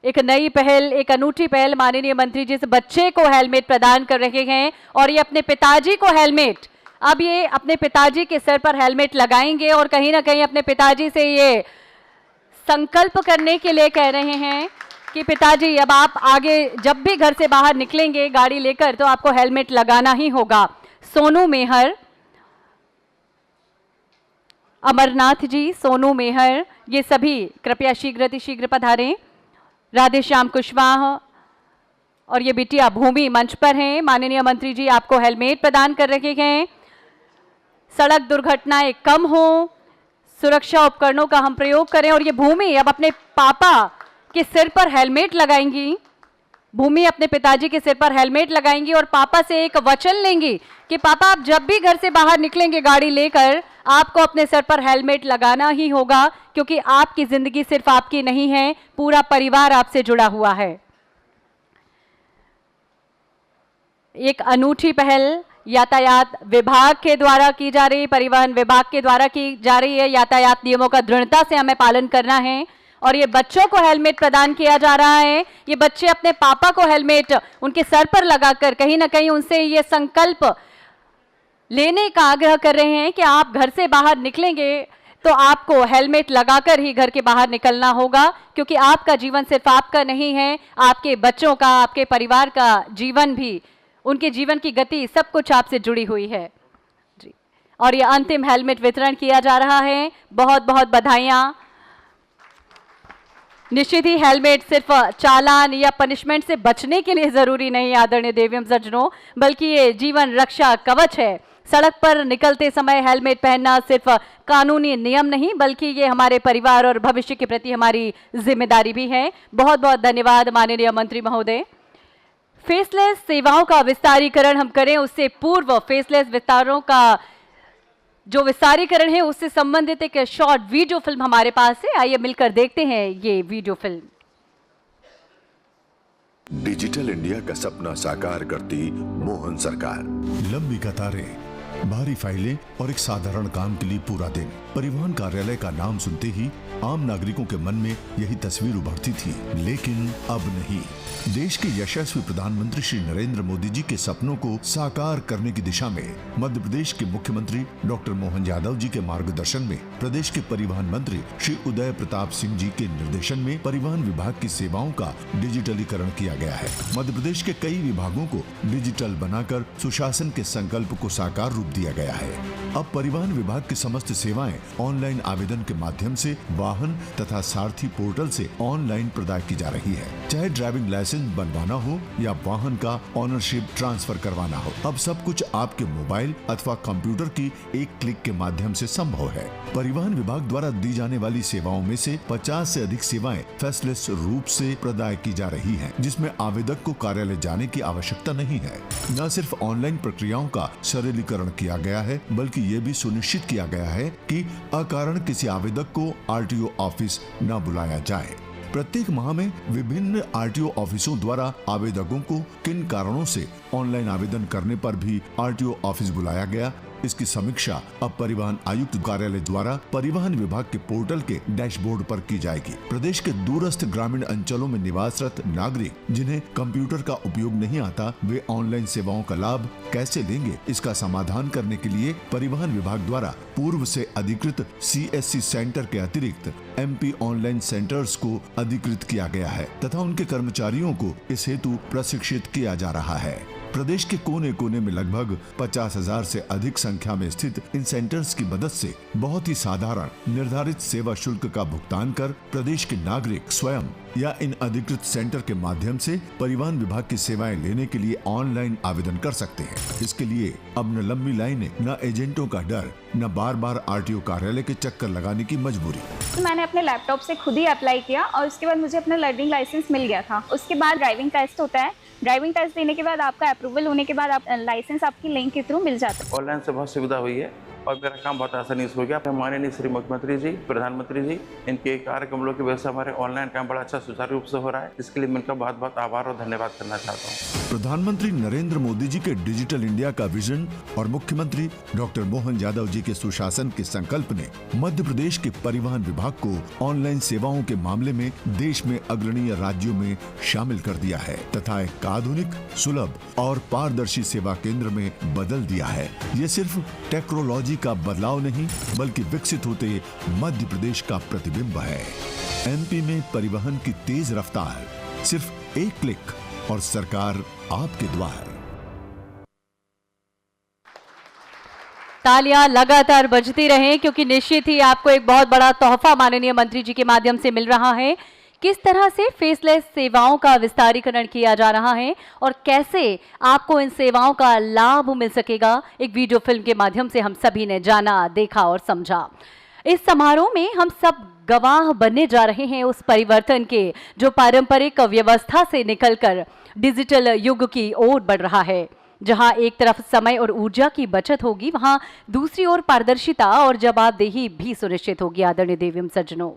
एक नई पहल, एक अनूठी पहल, माननीय मंत्री जी इस बच्चे को हेलमेट प्रदान कर रहे हैं और ये अपने पिताजी को हेलमेट अब ये अपने पिताजी के सिर पर हेलमेट लगाएंगे और कहीं ना कहीं अपने पिताजी से ये संकल्प करने के लिए कह रहे हैं कि पिताजी अब आप आगे जब भी घर से बाहर निकलेंगे गाड़ी लेकर तो आपको हेलमेट लगाना ही होगा। सोनू मेहर, अमरनाथ जी, सोनू मेहर, ये सभी कृपया शीघ्र पधारें। राधेश्याम कुशवाहा और ये बिटिया भूमि मंच पर हैं। माननीय मंत्री जी आपको हेलमेट प्रदान कर रहे हैं। सड़क दुर्घटनाएं कम हो, सुरक्षा उपकरणों का हम प्रयोग करें। और ये भूमि अब अपने पापा के सिर पर हेलमेट लगाएंगी। भूमि अपने पिताजी के सिर पर हेलमेट लगाएंगी और पापा से एक वचन लेंगी कि पापा आप जब भी घर से बाहर निकलेंगे गाड़ी लेकर आपको अपने सर पर हेलमेट लगाना ही होगा, क्योंकि आपकी जिंदगी सिर्फ आपकी नहीं है, पूरा परिवार आपसे जुड़ा हुआ है। एक अनूठी पहल यातायात विभाग के द्वारा की जा रही, परिवहन विभाग के द्वारा की जा रही है। यातायात नियमों का दृढ़ता से हमें पालन करना है और ये बच्चों को हेलमेट प्रदान किया जा रहा है। ये बच्चे अपने पापा को हेलमेट उनके सर पर लगाकर कहीं ना कहीं उनसे ये संकल्प लेने का आग्रह कर रहे हैं कि आप घर से बाहर निकलेंगे तो आपको हेलमेट लगाकर ही घर के बाहर निकलना होगा, क्योंकि आपका जीवन सिर्फ आपका नहीं है, आपके बच्चों का, आपके परिवार का जीवन भी, उनके जीवन की गति सब कुछ आपसे जुड़ी हुई है जी। और ये अंतिम हेलमेट वितरण किया जा रहा है। बहुत बहुत बधाइयाँ। निश्चित ही हेलमेट सिर्फ चालान या पनिशमेंट से बचने के लिए जरूरी नहीं आदरणीय देवीम सज्जनों, बल्कि ये जीवन रक्षा कवच है। सड़क पर निकलते समय हेलमेट पहनना सिर्फ कानूनी नियम नहीं, बल्कि ये हमारे परिवार और भविष्य के प्रति हमारी जिम्मेदारी भी है। बहुत बहुत धन्यवाद माननीय मंत्री महोदय। फेसलेस सेवाओं का विस्तारीकरण हम करें, उससे पूर्व फेसलेस विस्तारों का जो विस्तारीकरण है उससे संबंधित एक शॉर्ट वीडियो फिल्म हमारे पास है। आइए मिलकर देखते हैं ये वीडियो फिल्म। डिजिटल इंडिया का सपना साकार करती मोहन सरकार। लंबी कतारें, भारी फाइलें और एक साधारण काम के लिए पूरा दिन। परिवहन कार्यालय का नाम सुनते ही आम नागरिकों के मन में यही तस्वीर उभरती थी, लेकिन अब नहीं। देश के यशस्वी प्रधानमंत्री श्री नरेंद्र मोदी जी के सपनों को साकार करने की दिशा में मध्य प्रदेश के मुख्यमंत्री डॉक्टर मोहन यादव जी के मार्गदर्शन में प्रदेश के परिवहन मंत्री श्री उदय प्रताप सिंह जी के निर्देशन में परिवहन विभाग की सेवाओं का डिजिटलीकरण किया गया है। मध्य प्रदेश के कई विभागों को डिजिटल बनाकर सुशासन के संकल्प को साकार रूप दिया गया है। अब परिवहन विभाग की समस्त सेवाएं ऑनलाइन आवेदन के माध्यम से वाहन तथा सारथी पोर्टल से ऑनलाइन प्रदान की जा रही है। चाहे ड्राइविंग लाइसेंस बनवाना हो या वाहन का ऑनरशिप ट्रांसफर करवाना हो, अब सब कुछ आपके मोबाइल अथवा कंप्यूटर की एक क्लिक के माध्यम से संभव है। परिवहन विभाग द्वारा दी जाने वाली सेवाओं में से 50 से अधिक सेवाएं फेसलेस रूप से प्रदान की जा रही हैं, जिसमें आवेदक को कार्यालय जाने की आवश्यकता नहीं है। न सिर्फ ऑनलाइन प्रक्रियाओं का सरलीकरण किया गया है, बल्कि ये भी सुनिश्चित किया गया है कि अकारण किसी आवेदक को आरटीओ ऑफिस न बुलाया जाए। प्रत्येक माह में विभिन्न आरटीओ ऑफिसों द्वारा आवेदकों को किन कारणों से ऑनलाइन आवेदन करने पर भी आरटीओ ऑफिस बुलाया गया, इसकी समीक्षा अब परिवहन आयुक्त कार्यालय द्वारा परिवहन विभाग के पोर्टल के डैशबोर्ड पर की जाएगी। प्रदेश के दूरस्थ ग्रामीण अंचलों में निवासरत नागरिक जिन्हें कंप्यूटर का उपयोग नहीं आता, वे ऑनलाइन सेवाओं का लाभ कैसे लेंगे, इसका समाधान करने के लिए परिवहन विभाग द्वारा पूर्व से अधिकृत CSC सेंटर के अतिरिक्त MP ऑनलाइन सेंटर्स को अधिकृत किया गया है तथा उनके कर्मचारियों को इस हेतु प्रशिक्षित किया जा रहा है। प्रदेश के कोने कोने में लगभग 50,000 से अधिक संख्या में स्थित इन सेंटर्स की मदद से बहुत ही साधारण निर्धारित सेवा शुल्क का भुगतान कर प्रदेश के नागरिक स्वयं या इन अधिकृत सेंटर के माध्यम से परिवहन विभाग की सेवाएं लेने के लिए ऑनलाइन आवेदन कर सकते हैं। इसके लिए अब न लंबी लाइनें, न एजेंटों का डर, न बार बार आरटीओ कार्यालय के चक्कर लगाने की मजबूरी। तो मैंने अपने लैपटॉप से खुद ही अप्लाई किया और उसके बाद मुझे अपना लर्निंग लाइसेंस मिल गया था। उसके बाद ड्राइविंग टेस्ट होता है। ड्राइविंग टेस्ट देने के बाद आपका अप्रूवल होने के बाद आप लाइसेंस आपकी लिंक के थ्रू मिल जाता है। ऑनलाइन से बहुत सुविधा हुई है। और मेरा काम बहुत आसानी से हो गया। माननीय श्री मुख्यमंत्री जी, प्रधानमंत्री जी, इनके कार्यक्रमों की वजह से हमारे ऑनलाइन काम बड़ा अच्छा सुचारू रूप से हो रहा है। इसके लिए मैं इनका बहुत बहुत आभार और धन्यवाद करना चाहता हूँ। प्रधानमंत्री नरेंद्र मोदी जी के डिजिटल इंडिया का विजन और मुख्यमंत्री डॉक्टर मोहन यादव जी के सुशासन के संकल्प ने मध्य प्रदेश के परिवहन विभाग को ऑनलाइन सेवाओं के मामले में देश में अग्रणीय राज्यों में शामिल कर दिया है तथा एक आधुनिक, सुलभ और पारदर्शी सेवा केंद्र में बदल दिया है। ये सिर्फ टेक्नोलॉजी का बदलाव नहीं बल्कि विकसित होते मध्य प्रदेश का प्रतिबिंब है। एमपी में परिवहन की तेज रफ्तार, सिर्फ एक क्लिक और सरकार आपके द्वार। तालियां लगातार बजती रहें क्योंकि निश्चित ही आपको एक बहुत बड़ा तोहफा माननीय मंत्री जी के माध्यम से मिल रहा है। किस तरह से फेसलेस सेवाओं का विस्तारीकरण किया जा रहा है और कैसे आपको इन सेवाओं का लाभ मिल सकेगा, एक वीडियो फिल्म के माध्यम से हम सभी ने जाना, देखा और समझा। इस समारोह में हम सब गवाह बनने जा रहे हैं उस परिवर्तन के जो पारंपरिक व्यवस्था से निकलकर डिजिटल युग की ओर बढ़ रहा है। जहां एक तरफ समय और ऊर्जा की बचत होगी, वहां दूसरी ओर पारदर्शिता और जवाबदेही भी सुनिश्चित होगी। आदरणीय देवीम सज्जनों,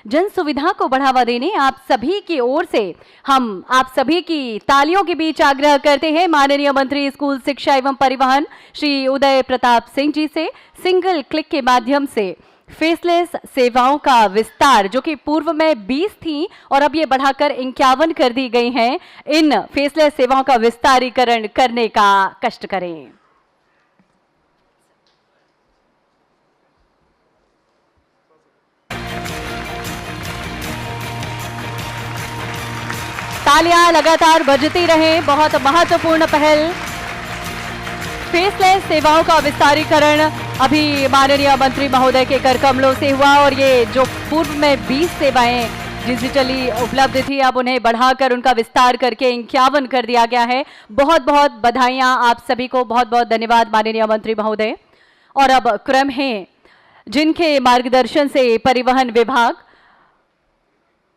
जन सुविधा को बढ़ावा देने आप सभी की ओर से हम आप सभी की तालियों के बीच आग्रह करते हैं माननीय मंत्री स्कूल शिक्षा एवं परिवहन श्री उदय प्रताप सिंह जी से सिंगल क्लिक के माध्यम से फेसलेस सेवाओं का विस्तार, जो कि पूर्व में 20 थी और अब ये बढ़ाकर 51 कर दी गई हैं, इन फेसलेस सेवाओं का विस्तारीकरण करने का कष्ट करें। तालियां लगातार बजती रहें। बहुत महत्वपूर्ण पहल फेसलेस सेवाओं का विस्तारीकरण अभी माननीय मंत्री महोदय के कर कमलों से हुआ और ये जो पूर्व में 20 सेवाएं डिजिटली उपलब्ध थी, अब उन्हें बढ़ाकर उनका विस्तार करके 51 कर दिया गया है। बहुत बहुत बधाइयां आप सभी को, बहुत बहुत धन्यवाद माननीय मंत्री महोदय। और अब क्रम है जिनके मार्गदर्शन से परिवहन विभाग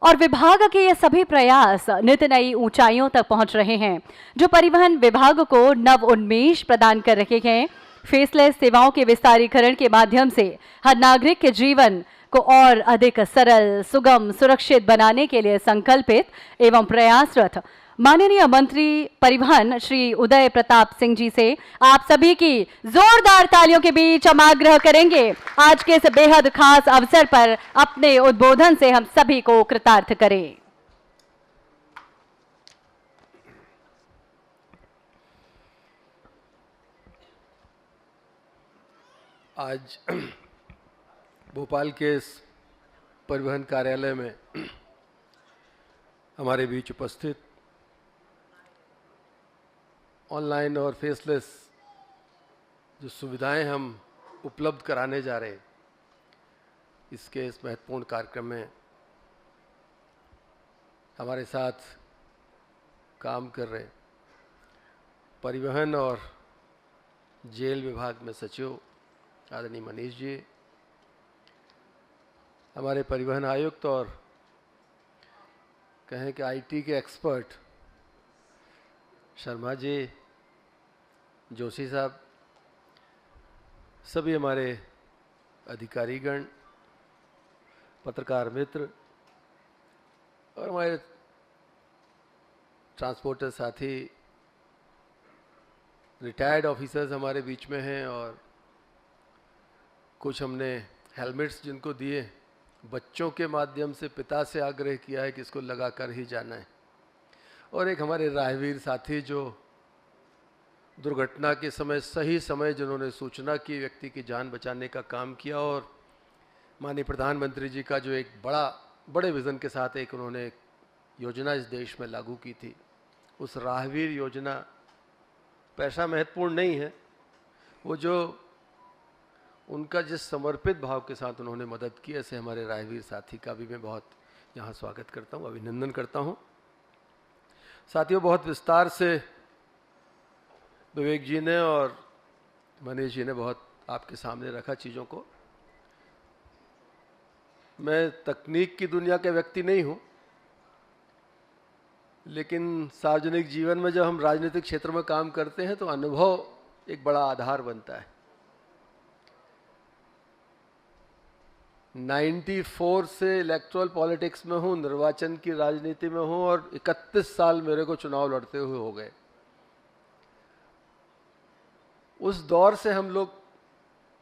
और विभाग के ये सभी प्रयास नित नई ऊंचाइयों तक पहुंच रहे हैं, जो परिवहन विभाग को नव उन्मेष प्रदान कर रहे हैं। फेसलेस सेवाओं के विस्तारीकरण के माध्यम से हर नागरिक के जीवन को और अधिक सरल, सुगम, सुरक्षित बनाने के लिए संकल्पित एवं प्रयासरत माननीय मंत्री परिवहन श्री उदय प्रताप सिंह जी से आप सभी की जोरदार तालियों के बीच हम आग्रह करेंगे आज के इस बेहद खास अवसर पर अपने उद्बोधन से हम सभी को कृतार्थ करें। आज भोपाल के इस परिवहन कार्यालय में हमारे बीच उपस्थित ऑनलाइन और फेसलेस जो सुविधाएं हम उपलब्ध कराने जा रहे हैं, इसके इस महत्वपूर्ण कार्यक्रम में हमारे साथ काम कर रहे परिवहन और जेल विभाग में सचिव आदरणीय मनीष जी, हमारे परिवहन आयुक्त और कहें कि आईटी के एक्सपर्ट शर्मा जी, जोशी साहब, सभी हमारे अधिकारीगण, पत्रकार मित्र और हमारे ट्रांसपोर्टर साथी, रिटायर्ड ऑफिसर्स हमारे बीच में हैं और कुछ हमने हेलमेट्स जिनको दिए, बच्चों के माध्यम से पिता से आग्रह किया है कि इसको लगा कर ही जाना है। और एक हमारे राहवीर साथी जो दुर्घटना के समय सही समय जिन्होंने सूचना की, व्यक्ति की जान बचाने का काम किया और माननीय प्रधानमंत्री जी का जो एक बड़े विज़न के साथ एक उन्होंने योजना इस देश में लागू की थी, उस राहवीर योजना पैसा महत्वपूर्ण नहीं है, वो जो उनका जिस समर्पित भाव के साथ उन्होंने मदद की, ऐसे हमारे राहवीर साथी का भी मैं बहुत यहाँ स्वागत करता हूँ, अभिनंदन करता हूँ। साथियों, बहुत विस्तार से विवेक जी ने और मनीष जी ने बहुत आपके सामने रखा चीज़ों को। मैं तकनीक की दुनिया का व्यक्ति नहीं हूँ, लेकिन सार्वजनिक जीवन में जब हम राजनीतिक क्षेत्र में काम करते हैं तो अनुभव एक बड़ा आधार बनता है। 94 से इलेक्टोरल पॉलिटिक्स में हूँ, निर्वाचन की राजनीति में हूँ और 31 साल मेरे को चुनाव लड़ते हुए हो गए। उस दौर से हम लोग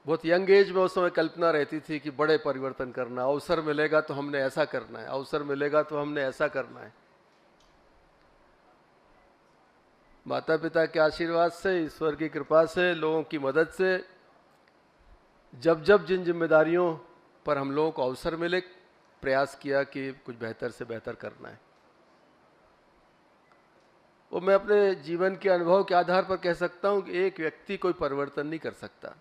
बहुत यंग एज में उस समय कल्पना रहती थी कि बड़े परिवर्तन करना, अवसर मिलेगा तो हमने ऐसा करना है, अवसर मिलेगा तो हमने ऐसा करना है। माता पिता के आशीर्वाद से, ईश्वर की कृपा से, लोगों की मदद से जब जब जिन जिम्मेदारियों पर हम लोगों को अवसर मिले, प्रयास किया कि कुछ बेहतर से बेहतर करना है। वो मैं अपने जीवन के अनुभव के आधार पर कह सकता हूं कि एक व्यक्ति कोई परिवर्तन नहीं कर सकता।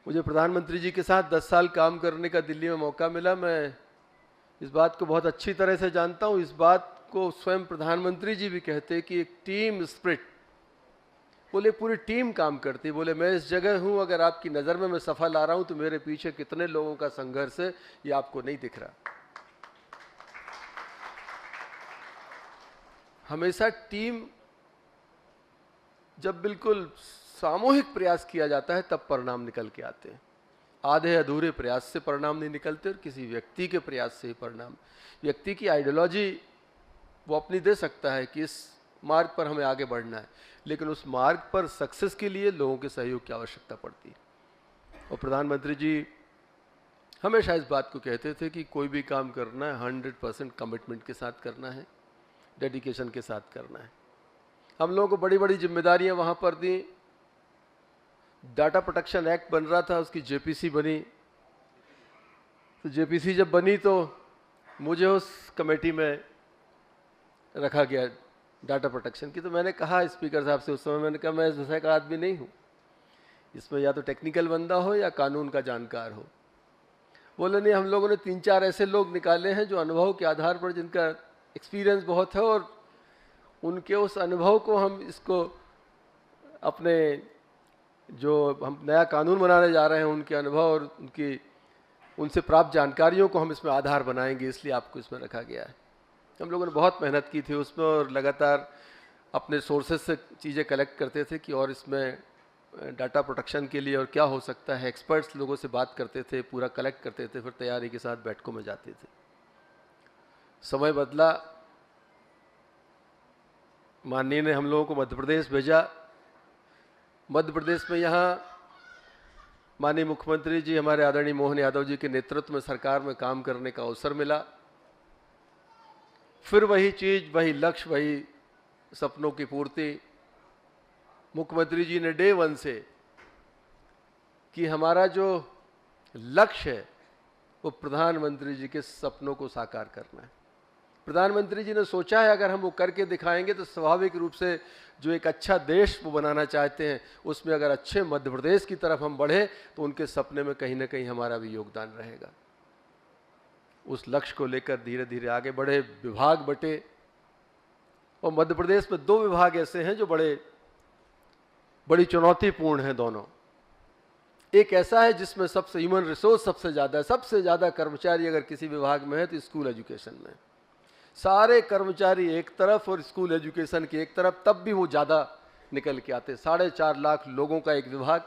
मुझे प्रधानमंत्री जी के साथ 10 साल काम करने का दिल्ली में मौका मिला। मैं इस बात को बहुत अच्छी तरह से जानता हूं। इस बात को स्वयं प्रधानमंत्री जी भी कहते कि एक टीम स्पिरिट, बोले पूरी टीम काम करती। बोले मैं इस जगह हूं, अगर आपकी नज़र में मैं सफल आ रहा हूं तो मेरे पीछे कितने लोगों का संघर्ष है ये आपको नहीं दिख रहा। हमेशा टीम जब बिल्कुल सामूहिक प्रयास किया जाता है तब परिणाम निकल के आते हैं। आधे अधूरे प्रयास से परिणाम नहीं निकलते और किसी व्यक्ति के प्रयास से ही परिणाम। व्यक्ति की आइडियोलॉजी वो अपनी दे सकता है कि इस मार्ग पर हमें आगे बढ़ना है, लेकिन उस मार्ग पर सक्सेस के लिए लोगों के सहयोग की आवश्यकता पड़ती है। और प्रधानमंत्री जी हमेशा इस बात को कहते थे कि कोई भी काम करना है 100% कमिटमेंट के साथ करना है, डेडिकेशन के साथ करना है। हम लोगों को बड़ी बड़ी जिम्मेदारियां वहां पर दी। डाटा प्रोटेक्शन एक्ट बन रहा था, उसकी जेपीसी बनी। तो जेपीसी जब बनी तो मुझे उस कमेटी में रखा गया डाटा प्रोटेक्शन की। तो मैंने कहा स्पीकर साहब से उस समय, मैंने कहा मैं इस विषय का आदमी नहीं हूँ, इसमें या तो टेक्निकल बंदा हो या कानून का जानकार हो। बोले नहीं, हम लोगों ने 3-4 ऐसे लोग निकाले हैं जो अनुभव के आधार पर, जिनका एक्सपीरियंस बहुत है और उनके उस अनुभव को हम इसको अपने जो हम नया कानून बनाने जा रहे हैं उनके अनुभव और उनसे प्राप्त जानकारियों को हम इसमें आधार बनाएंगे, इसलिए आपको इसमें रखा गया है। हम लोगों ने बहुत मेहनत की थी उसमें और लगातार अपने सोर्सेज से चीज़ें कलेक्ट करते थे कि और इसमें डाटा प्रोटेक्शन के लिए और क्या हो सकता है। एक्सपर्ट्स लोगों से बात करते थे, पूरा कलेक्ट करते थे, फिर तैयारी के साथ बैठकों में जाते थे। समय बदला, माननीय ने हम लोगों को मध्य प्रदेश भेजा। मध्य प्रदेश में यहाँ माननीय मुख्यमंत्री जी हमारे आदरणीय मोहन यादव जी के नेतृत्व में सरकार में काम करने का अवसर मिला। फिर वही चीज, वही लक्ष्य, वही सपनों की पूर्ति। मुख्यमंत्री जी ने डे 1 से कि हमारा जो लक्ष्य है वो प्रधानमंत्री जी के सपनों को साकार करना है। प्रधानमंत्री जी ने सोचा है अगर हम वो करके दिखाएंगे तो स्वाभाविक रूप से जो एक अच्छा देश वो बनाना चाहते हैं उसमें अगर अच्छे मध्य प्रदेश की तरफ हम बढ़े तो उनके सपने में कहीं ना कहीं हमारा भी योगदान रहेगा। उस लक्ष्य को लेकर धीरे धीरे आगे बढ़े, विभाग बटे और मध्य प्रदेश में 2 विभाग ऐसे हैं जो बड़ी चुनौतीपूर्ण हैं दोनों। एक ऐसा है जिसमें सबसे ह्यूमन रिसोर्स सबसे ज़्यादा कर्मचारी अगर किसी विभाग में है तो स्कूल एजुकेशन में। सारे कर्मचारी एक तरफ और स्कूल एजुकेशन की एक तरफ, तब भी वो ज़्यादा निकल के आते। 4.5 लाख लोगों का एक विभाग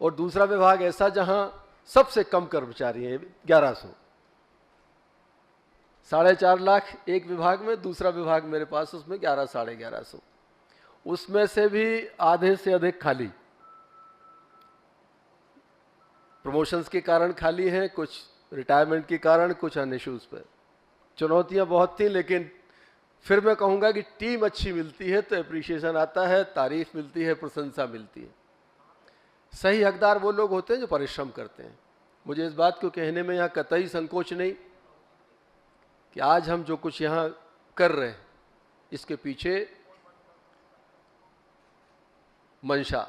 और दूसरा विभाग ऐसा जहां सबसे कम कर्मचारी हैं 1100। 4.5 लाख एक विभाग में, दूसरा विभाग मेरे पास उसमें 1100-1150। उसमें से भी आधे से अधिक खाली, प्रमोशंस के कारण खाली हैं, कुछ रिटायरमेंट के कारण, कुछ अन्य इश्यूज पर। चुनौतियां बहुत थी, लेकिन फिर मैं कहूँगा कि टीम अच्छी मिलती है तो एप्रिसिएशन आता है, तारीफ मिलती है, प्रशंसा मिलती है। सही हकदार वो लोग होते हैं जो परिश्रम करते हैं। मुझे इस बात को कहने में यहाँ कतई संकोच नहीं कि आज हम जो कुछ यहाँ कर रहे हैं इसके पीछे मंशा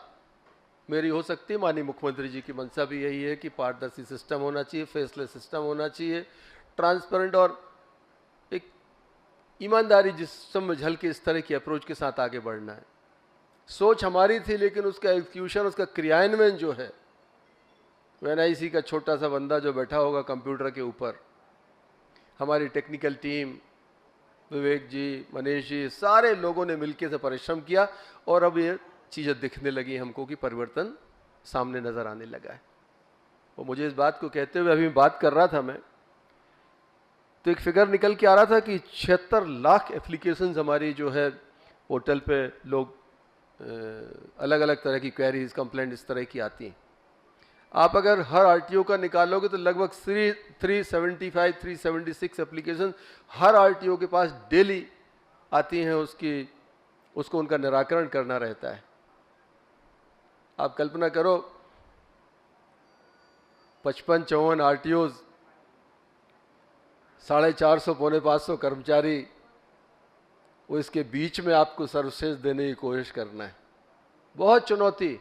मेरी हो सकती है, माननीय मुख्यमंत्री जी की मंशा भी यही है कि पारदर्शी सिस्टम होना चाहिए, फेसलेस सिस्टम होना चाहिए, ट्रांसपेरेंट और एक ईमानदारी जिस में झलके इस तरह की अप्रोच के साथ आगे बढ़ना है। सोच हमारी थी, लेकिन उसका एग्जीक्यूशन, उसका क्रियान्वयन जो है, NIC का छोटा सा बंदा जो बैठा होगा कंप्यूटर के ऊपर, हमारी टेक्निकल टीम, विवेक जी, मनीष जी, सारे लोगों ने मिलकर से परिश्रम किया और अब ये चीज़ें दिखने लगी हमको कि परिवर्तन सामने नजर आने लगा है। और मुझे इस बात को कहते हुए अभी बात कर रहा था मैं, तो एक फिगर निकल के आ रहा था कि 76 लाख एप्लीकेशंस हमारी जो है पोर्टल पे लोग अलग अलग तरह की क्वेरीज, कंप्लेंट इस तरह की आती हैं। आप अगर हर आरटीओ का निकालोगे तो लगभग 376 एप्लीकेशन हर आरटीओ के पास डेली आती हैं, उसको उनका निराकरण करना रहता है। आप कल्पना करो 55-54 आरटीओ, 450 पौने 500 कर्मचारी, वो इसके बीच में आपको सर्विसेज देने की कोशिश करना है। बहुत चुनौती,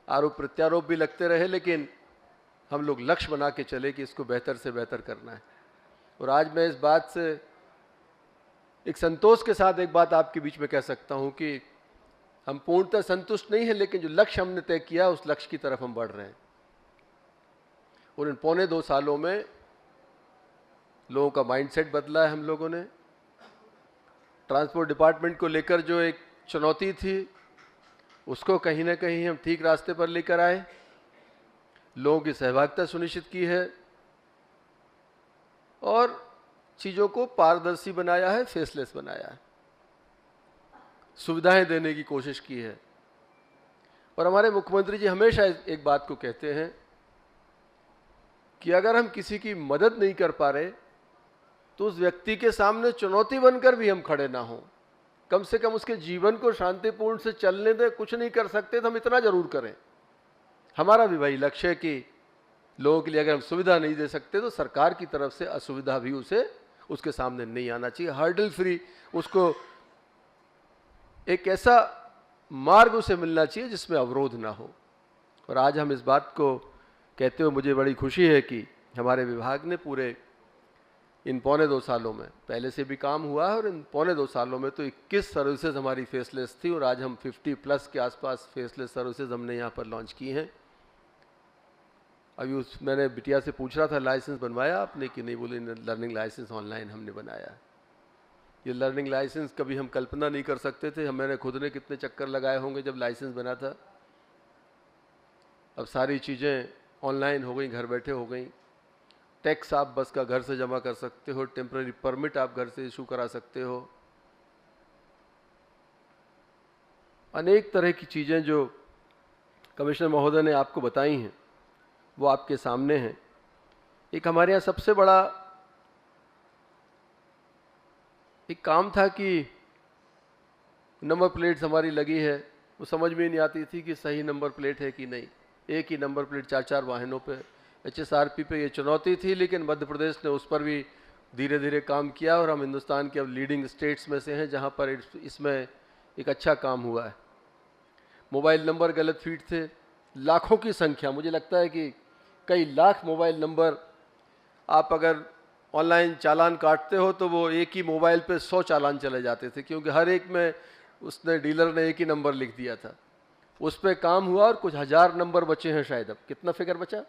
आरोप प्रत्यारोप भी लगते रहे, लेकिन हम लोग लक्ष्य बना के चले कि इसको बेहतर से बेहतर करना है। और आज मैं इस बात से एक संतोष के साथ एक बात आपके बीच में कह सकता हूं कि हम पूर्णतः संतुष्ट नहीं हैं, लेकिन जो लक्ष्य हमने तय किया उस लक्ष्य की तरफ हम बढ़ रहे हैं। और इन पौने 2 सालों में लोगों का माइंडसेट बदला है। हम लोगों ने ट्रांसपोर्ट डिपार्टमेंट को लेकर जो एक चुनौती थी उसको कहीं ना कहीं हम ठीक रास्ते पर लेकर आए, लोगों की सहभागिता सुनिश्चित की है और चीज़ों को पारदर्शी बनाया है, फेसलेस बनाया है, सुविधाएं देने की कोशिश की है। और हमारे मुख्यमंत्री जी हमेशा एक बात को कहते हैं कि अगर हम किसी की मदद नहीं कर पा रहे तो उस व्यक्ति के सामने चुनौती बनकर भी हम खड़े ना हों, कम से कम उसके जीवन को शांतिपूर्ण से चलने दें। कुछ नहीं कर सकते तो हम इतना जरूर करें। हमारा भी वही लक्ष्य है कि लोगों के लिए अगर हम सुविधा नहीं दे सकते तो सरकार की तरफ से असुविधा भी उसके सामने नहीं आना चाहिए। हर्डल फ्री उसको एक ऐसा मार्ग उसे मिलना चाहिए जिसमें अवरोध ना हो। और आज हम इस बात को कहते हुए मुझे बड़ी खुशी है कि हमारे विभाग ने पूरे इन पौने 2 सालों में, पहले से भी काम हुआ है और इन पौने 2 सालों में तो 21 सर्विसेज हमारी फेसलेस थी और आज हम 50+ के आसपास फेसलेस सर्विसेज हमने यहाँ पर लॉन्च की हैं। अभी मैंने बिटिया से पूछ रहा था लाइसेंस बनवाया आपने कि नहीं, बोले लर्निंग लाइसेंस ऑनलाइन हमने बनाया। ये लर्निंग लाइसेंस कभी हम कल्पना नहीं कर सकते थे। मैंने खुद ने कितने चक्कर लगाए होंगे जब लाइसेंस बना था। अब सारी चीज़ें ऑनलाइन हो गई, घर बैठे हो गई। टैक्स आप बस का घर से जमा कर सकते हो, टेम्पररी परमिट आप घर से इशू करा सकते हो। अनेक तरह की चीज़ें जो कमिश्नर महोदय ने आपको बताई हैं वो आपके सामने हैं। एक हमारे यहाँ सबसे बड़ा एक काम था कि नंबर प्लेट्स हमारी लगी है, वो समझ में नहीं आती थी कि सही नंबर प्लेट है कि नहीं। एक ही नंबर प्लेट 4-4 वाहनों पे, HSRP पे ये चुनौती थी, लेकिन मध्य प्रदेश ने उस पर भी धीरे धीरे काम किया और हम हिंदुस्तान के अब लीडिंग स्टेट्स में से हैं जहाँ पर इसमें एक अच्छा काम हुआ है। मोबाइल नंबर गलत फीड थे, लाखों की संख्या, मुझे लगता है कि कई लाख मोबाइल नंबर, आप अगर ऑनलाइन चालान काटते हो तो वो एक ही मोबाइल पे 100 चालान चले जाते थे, क्योंकि हर एक में उसने डीलर ने एक ही नंबर लिख दिया था। उस पर काम हुआ और कुछ हज़ार नंबर बचे हैं शायद। अब कितना फिगर बचा?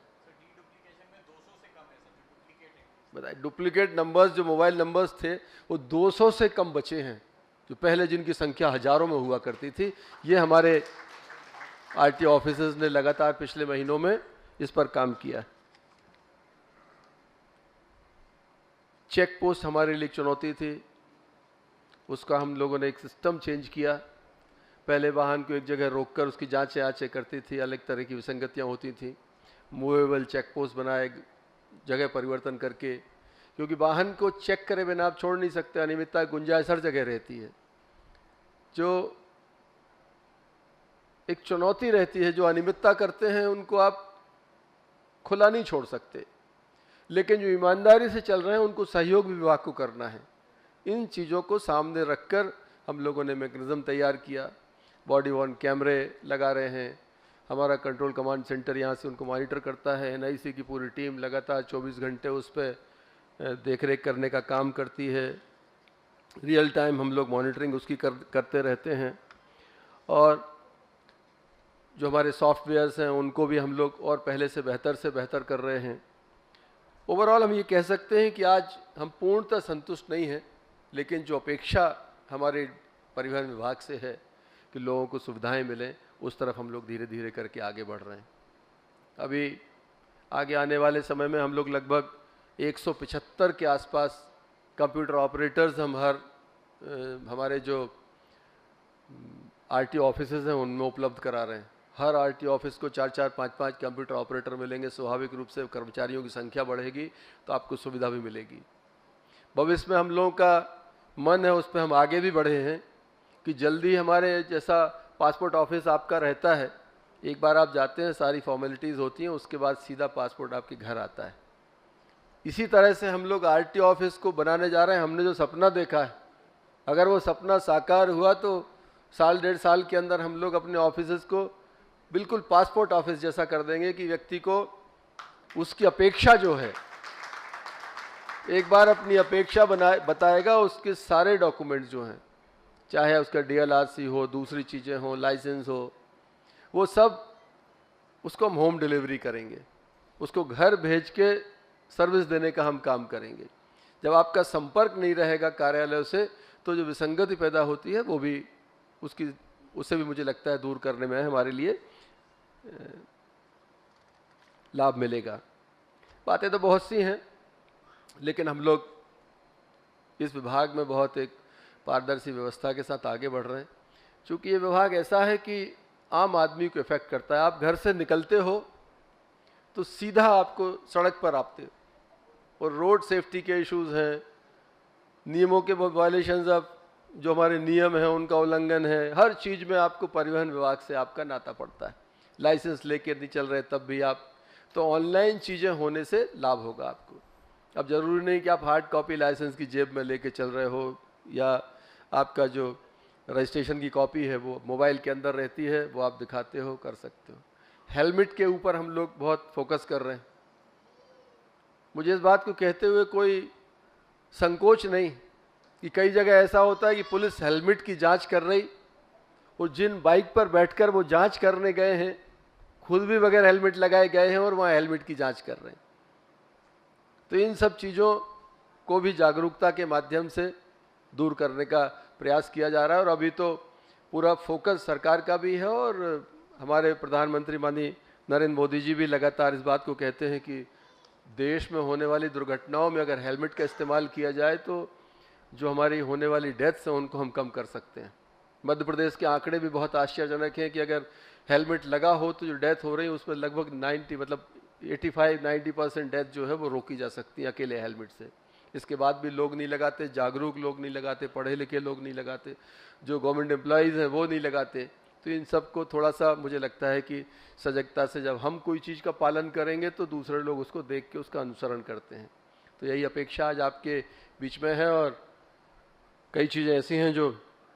बताइए। डुप्लीकेट नंबर्स जो मोबाइल नंबर्स थे वो 200 से कम बचे हैं, जो पहले जिनकी संख्या हजारों में हुआ करती थी। ये हमारे आरटीओ ऑफिसर्स ने लगातार पिछले महीनों में इस पर काम किया। चेक पोस्ट हमारे लिए चुनौती थी, उसका हम लोगों ने एक सिस्टम चेंज किया। पहले वाहन को एक जगह रोककर उसकी जांचें करती थी, अलग तरह की विसंगतियां होती थी। मूवेबल चेक पोस्ट बनाए, जगह परिवर्तन करके, क्योंकि वाहन को चेक करे बिना आप छोड़ नहीं सकते, अनियमितता की गुंजाइश हर जगह रहती है। जो एक चुनौती रहती है, जो अनियमितता करते हैं उनको आप खुला नहीं छोड़ सकते, लेकिन जो ईमानदारी से चल रहे हैं उनको सहयोग भी विभाग को करना है। इन चीज़ों को सामने रखकर हम लोगों ने मैकेनिज्म तैयार किया। बॉडी वॉर्न कैमरे लगा रहे हैं, हमारा कंट्रोल कमांड सेंटर यहाँ से उनको मॉनिटर करता है। NIC की पूरी टीम लगातार 24 घंटे उस पर देखरेख करने का काम करती है। रियल टाइम हम लोग मॉनिटरिंग उसकी करते रहते हैं। और जो हमारे सॉफ्टवेयर्स हैं उनको भी हम लोग और पहले से बेहतर कर रहे हैं। ओवरऑल हम ये कह सकते हैं कि आज हम पूर्णतः संतुष्ट नहीं हैं, लेकिन जो अपेक्षा हमारे परिवहन विभाग से है कि लोगों को सुविधाएं मिलें, उस तरफ हम लोग धीरे धीरे करके आगे बढ़ रहे हैं। अभी आगे आने वाले समय में हम लोग लगभग 175 के आसपास कंप्यूटर ऑपरेटर्स हम हमारे जो आरटीओ ऑफिसेज हैं उनमें उपलब्ध करा रहे हैं। हर आरटीओ ऑफिस को 4-4, 5-5 कंप्यूटर ऑपरेटर मिलेंगे। स्वाभाविक रूप से कर्मचारियों की संख्या बढ़ेगी तो आपको सुविधा भी मिलेगी। भविष्य में हम लोगों का मन है, उस पर हम आगे भी बढ़े हैं कि जल्दी हमारे जैसा पासपोर्ट ऑफिस आपका रहता है, एक बार आप जाते हैं, सारी फॉर्मेलिटीज़ होती हैं, उसके बाद सीधा पासपोर्ट आपके घर आता है। इसी तरह से हम लोग आरटीओ ऑफिस को बनाने जा रहे हैं। हमने जो सपना देखा है, अगर वो सपना साकार हुआ तो 1-1.5 साल के अंदर हम लोग अपने ऑफिसेज को बिल्कुल पासपोर्ट ऑफिस जैसा कर देंगे कि व्यक्ति को उसकी अपेक्षा जो है, एक बार अपनी अपेक्षा बताएगा, उसके सारे डॉक्यूमेंट्स जो हैं, चाहे उसका डीएलआरसी हो, दूसरी चीज़ें हो, लाइसेंस हो, वो सब उसको हम होम डिलीवरी करेंगे, उसको घर भेज के सर्विस देने का हम काम करेंगे। जब आपका संपर्क नहीं रहेगा कार्यालय से तो जो विसंगति पैदा होती है वो भी उससे भी मुझे लगता है दूर करने में हमारे लिए लाभ मिलेगा। बातें तो बहुत सी हैं, लेकिन हम लोग इस विभाग में बहुत एक पारदर्शी व्यवस्था के साथ आगे बढ़ रहे हैं। क्योंकि ये विभाग ऐसा है कि आम आदमी को इफेक्ट करता है। आप घर से निकलते हो तो सीधा आपको सड़क पर आते हो, और रोड सेफ्टी के इश्यूज हैं, नियमों के वायलेशंस ऑफ जो हमारे नियम हैं उनका उल्लंघन है, हर चीज़ में आपको परिवहन विभाग से आपका नाता पड़ता है। लाइसेंस लेके नहीं चल रहे तब भी आप, तो ऑनलाइन चीज़ें होने से लाभ होगा आपको। अब ज़रूरी नहीं कि आप हार्ड कॉपी लाइसेंस की जेब में लेके चल रहे हो, या आपका जो रजिस्ट्रेशन की कॉपी है वो मोबाइल के अंदर रहती है, वो आप दिखाते हो, कर सकते हो। हेलमेट के ऊपर हम लोग बहुत फोकस कर रहे हैं। मुझे इस बात को कहते हुए कोई संकोच नहीं कि कई जगह ऐसा होता है कि पुलिस हेलमेट की जांच कर रही, और जिन बाइक पर बैठकर वो जांच करने गए हैं खुद भी बगैर हेलमेट लगाए गए हैं और वहाँ हेलमेट की जांच कर रहे हैं। तो इन सब चीज़ों को भी जागरूकता के माध्यम से दूर करने का प्रयास किया जा रहा है। और अभी तो पूरा फोकस सरकार का भी है, और हमारे प्रधानमंत्री माननीय नरेंद्र मोदी जी भी लगातार इस बात को कहते हैं कि देश में होने वाली दुर्घटनाओं में अगर हेलमेट का इस्तेमाल किया जाए तो जो हमारी होने वाली डेथ्स हैं उनको हम कम कर सकते हैं। मध्य प्रदेश के आंकड़े भी बहुत आश्चर्यजनक हैं कि अगर हेलमेट लगा हो तो जो डेथ हो रही है उसमें लगभग 85-90% डेथ जो है वो रोकी जा सकती है अकेले हेलमेट से। इसके बाद भी लोग नहीं लगाते, जागरूक लोग नहीं लगाते, पढ़े लिखे लोग नहीं लगाते, जो गवर्नमेंट एम्प्लॉयज़ हैं वो नहीं लगाते। तो इन सब को थोड़ा सा मुझे लगता है कि सजगता से जब हम कोई चीज़ का पालन करेंगे तो दूसरे लोग उसको देख के उसका अनुसरण करते हैं। तो यही अपेक्षा आज आपके बीच में है, और कई चीज़ें ऐसी हैं जो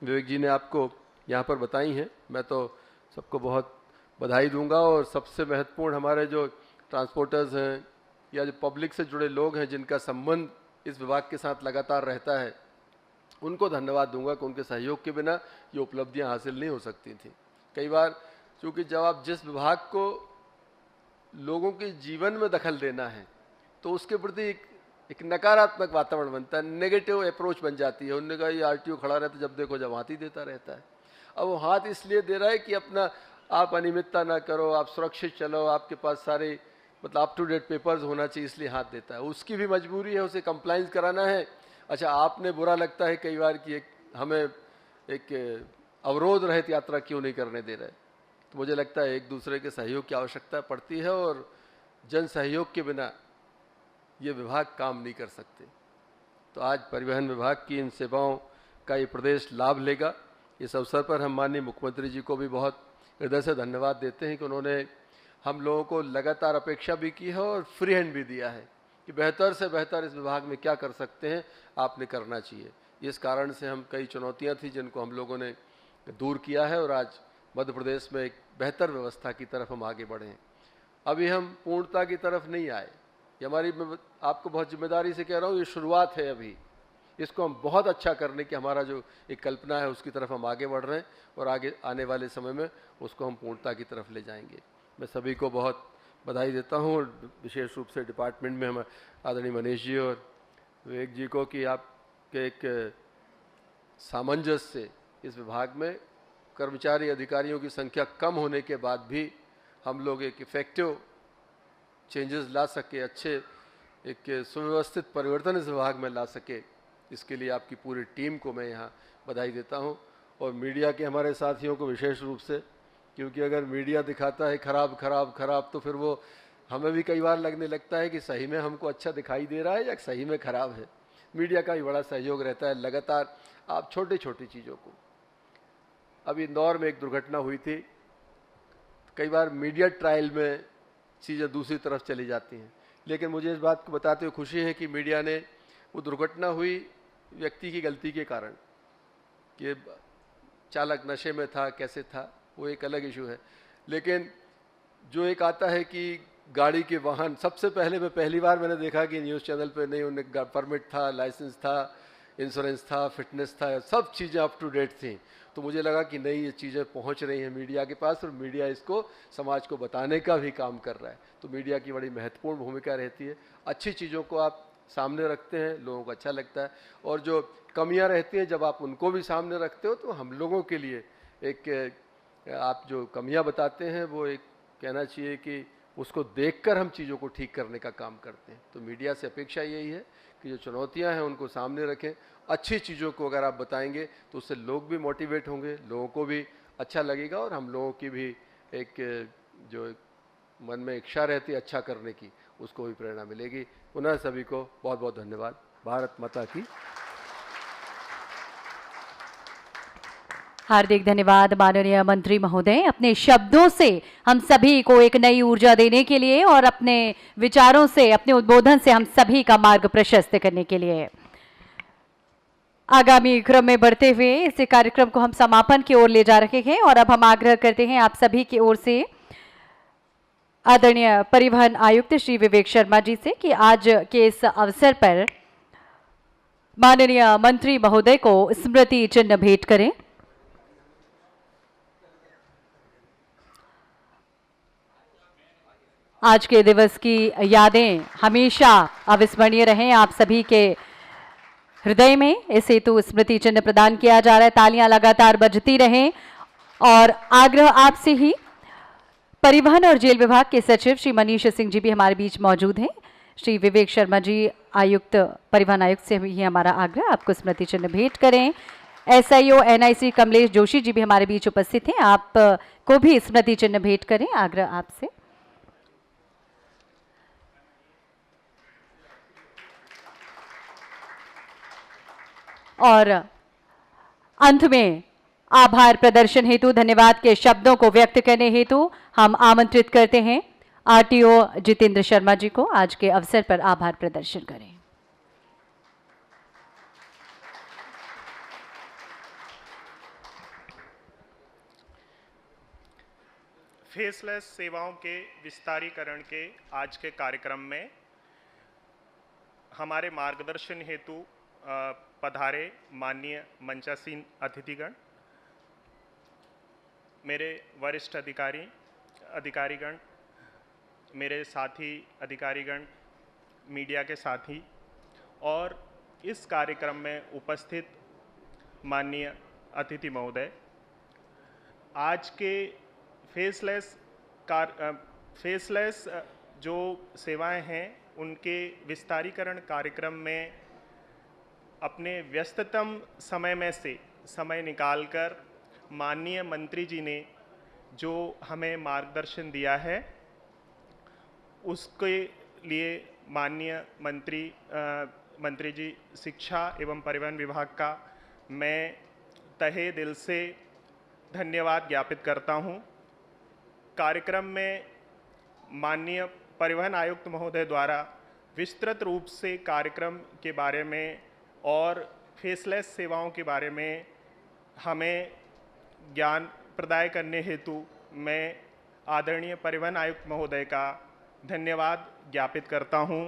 विवेक जी ने आपको यहाँ पर बताई हैं। मैं तो सबको बहुत बधाई दूंगा, और सबसे महत्वपूर्ण हमारे जो ट्रांसपोर्टर्स हैं या जो पब्लिक से जुड़े लोग हैं जिनका संबंध इस विभाग के साथ लगातार रहता है, उनको धन्यवाद दूंगा कि उनके सहयोग के बिना ये उपलब्धियां हासिल नहीं हो सकती थी। कई बार क्योंकि जब आप जिस विभाग को लोगों के जीवन में दखल देना है तो उसके प्रति एक नकारात्मक वातावरण बनता है, नेगेटिव अप्रोच बन जाती है। उन्होंने कहा ये आरटीओ खड़ा रहता है, जब देखो जब हाथ ही देता रहता है। अब वो हाथ इसलिए दे रहा है कि अपना आप अनियमितता ना करो, आप सुरक्षित चलो, आपके पास सारे मतलब अप टू डेट पेपर्स होना चाहिए, इसलिए हाथ देता है। उसकी भी मजबूरी है, उसे कंप्लाइंस कराना है। अच्छा, आपने बुरा लगता है कई बार कि हमें एक अवरोध रहित यात्रा क्यों नहीं करने दे रहे। तो मुझे लगता है एक दूसरे के सहयोग की आवश्यकता पड़ती है, और जन सहयोग के बिना ये विभाग काम नहीं कर सकते। तो आज परिवहन विभाग की इन सेवाओं का ये प्रदेश लाभ लेगा। इस अवसर पर हम माननीय मुख्यमंत्री जी को भी बहुत हृदय से धन्यवाद देते हैं कि उन्होंने हम लोगों को लगातार अपेक्षा भी की है और फ्री हैंड भी दिया है कि बेहतर से बेहतर इस विभाग में क्या कर सकते हैं, आपने करना चाहिए। इस कारण से हम कई चुनौतियां थी जिनको हम लोगों ने दूर किया है, और आज मध्य प्रदेश में एक बेहतर व्यवस्था की तरफ हम आगे बढ़े हैं। अभी हम पूर्णता की तरफ नहीं आए, ये हमारी, मैं आपको बहुत जिम्मेदारी से कह रहा हूँ, ये शुरुआत है। अभी इसको हम बहुत अच्छा करने की हमारा जो एक कल्पना है उसकी तरफ हम आगे बढ़ रहे हैं, और आगे आने वाले समय में उसको हम पूर्णता की तरफ ले जाएंगे। मैं सभी को बहुत बधाई देता हूँ, और विशेष रूप से डिपार्टमेंट में हम आदरणीय मनीष जी और विवेक जी को कि आपके एक सामंजस्य से इस विभाग में कर्मचारी अधिकारियों की संख्या कम होने के बाद भी हम लोग एक इफेक्टिव चेंजेस ला सके, अच्छे एक सुव्यवस्थित परिवर्तन इस विभाग में ला सके, इसके लिए आपकी पूरी टीम को मैं यहाँ बधाई देता हूँ। और मीडिया के हमारे साथियों को विशेष रूप से, क्योंकि अगर मीडिया दिखाता है खराब खराब खराब तो फिर वो हमें भी कई बार लगने लगता है कि सही में हमको अच्छा दिखाई दे रहा है या सही में खराब है। मीडिया का भी बड़ा सहयोग रहता है, लगातार आप छोटी छोटी चीज़ों को। अभी इंदौर में एक दुर्घटना हुई थी, कई बार मीडिया ट्रायल में चीज़ें दूसरी तरफ चली जाती हैं, लेकिन मुझे इस बात को बताते हुए खुशी है कि मीडिया ने, वो दुर्घटना हुई व्यक्ति की गलती के कारण, कि चालक नशे में था कैसे था वो एक अलग इशू है, लेकिन जो एक आता है कि गाड़ी के वाहन, सबसे पहले मैं पहली बार मैंने देखा कि न्यूज़ चैनल पे नहीं, उन्हें परमिट था, लाइसेंस था, इंश्योरेंस था, फिटनेस था, सब चीज़ें अप टू डेट थी। तो मुझे लगा कि नहीं, ये चीज़ें पहुंच रही हैं मीडिया के पास और मीडिया इसको समाज को बताने का भी काम कर रहा है। तो मीडिया की बड़ी महत्वपूर्ण भूमिका रहती है। अच्छी चीज़ों को आप सामने रखते हैं, लोगों को अच्छा लगता है, और जो कमियां रहती हैं जब आप उनको भी सामने रखते हो तो हम लोगों के लिए एक, आप जो कमियां बताते हैं वो एक कहना चाहिए कि उसको देखकर हम चीज़ों को ठीक करने का काम करते हैं। तो मीडिया से अपेक्षा यही है कि जो चुनौतियां हैं उनको सामने रखें, अच्छी चीज़ों को अगर आप बताएंगे तो उससे लोग भी मोटिवेट होंगे, लोगों को भी अच्छा लगेगा, और हम लोगों की भी एक जो मन में इच्छा रहती है अच्छा करने की, उसको भी प्रेरणा मिलेगी। पुनः सभी को बहुत बहुत धन्यवाद। भारत माता की। हार्दिक धन्यवाद माननीय मंत्री महोदय, अपने शब्दों से हम सभी को एक नई ऊर्जा देने के लिए और अपने विचारों से, अपने उद्बोधन से हम सभी का मार्ग प्रशस्त करने के लिए। आगामी क्रम में बढ़ते हुए इस कार्यक्रम को हम समापन की ओर ले जा रहे हैं और अब हम आग्रह करते हैं आप सभी की ओर से आदरणीय परिवहन आयुक्त श्री विवेक शर्मा जी से कि आज के इस अवसर पर माननीय मंत्री महोदय को स्मृति चिन्ह भेंट करें। आज के दिवस की यादें हमेशा अविस्मरणीय रहें आप सभी के हृदय में, इस हेतु स्मृति चिन्ह प्रदान किया जा रहा है। तालियां लगातार बजती रहें और आग्रह आपसे ही, परिवहन और जेल विभाग के सचिव श्री मनीष सिंह जी भी हमारे बीच मौजूद हैं। श्री विवेक शर्मा जी आयुक्त, परिवहन आयुक्त से ही हमारा आग्रह, आपको स्मृति चिन्ह भेंट करें। SIO NIC कमलेश जोशी जी भी हमारे बीच उपस्थित हैं, आप को भी स्मृति चिन्ह भेंट करें, आग्रह आपसे। और अंत में आभार प्रदर्शन हेतु, धन्यवाद के शब्दों को व्यक्त करने हेतु हम आमंत्रित करते हैं RTO जितेंद्र शर्मा जी को आज के अवसर पर आभार प्रदर्शन करें। फेसलेस सेवाओं के विस्तारीकरण के आज के कार्यक्रम में हमारे मार्गदर्शन हेतु पधारे माननीय मंचासीन अतिथिगण, मेरे वरिष्ठ अधिकारीगण, मेरे साथी अधिकारीगण, मीडिया के साथी और इस कार्यक्रम में उपस्थित माननीय अतिथि महोदय, आज के फेसलेस जो सेवाएं हैं उनके विस्तारीकरण कार्यक्रम में अपने व्यस्ततम समय में से समय निकालकर माननीय मंत्री जी ने जो हमें मार्गदर्शन दिया है, उसके लिए माननीय मंत्री जी शिक्षा एवं परिवहन विभाग का मैं तहे दिल से धन्यवाद ज्ञापित करता हूं। कार्यक्रम में माननीय परिवहन आयुक्त महोदय द्वारा विस्तृत रूप से कार्यक्रम के बारे में और फेसलेस सेवाओं के बारे में हमें ज्ञान प्रदान करने हेतु मैं आदरणीय परिवहन आयुक्त महोदय का धन्यवाद ज्ञापित करता हूं।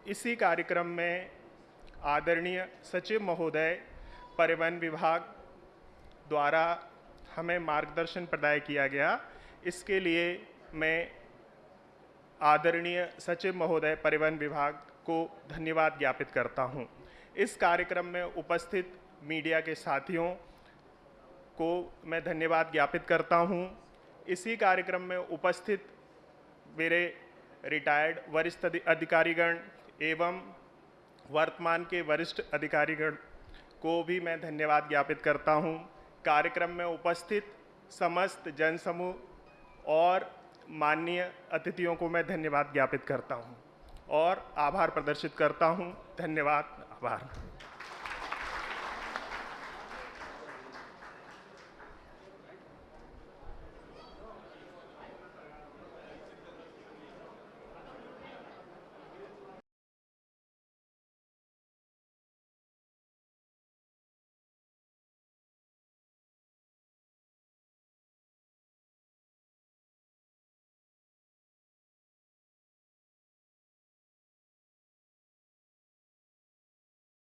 इसी कार्यक्रम में आदरणीय सचिव महोदय परिवहन विभाग द्वारा हमें मार्गदर्शन प्रदान किया गया, इसके लिए मैं आदरणीय सचिव महोदय परिवहन विभाग को धन्यवाद ज्ञापित करता हूं। इस कार्यक्रम में उपस्थित मीडिया के साथियों को मैं धन्यवाद ज्ञापित करता हूं। इसी कार्यक्रम में उपस्थित मेरे रिटायर्ड वरिष्ठ अधिकारीगण एवं वर्तमान के वरिष्ठ अधिकारीगण को भी मैं धन्यवाद ज्ञापित करता हूं। कार्यक्रम में उपस्थित समस्त जनसमूह और माननीय अतिथियों को मैं धन्यवाद ज्ञापित करता हूं और आभार प्रदर्शित करता हूं। धन्यवाद। आभार।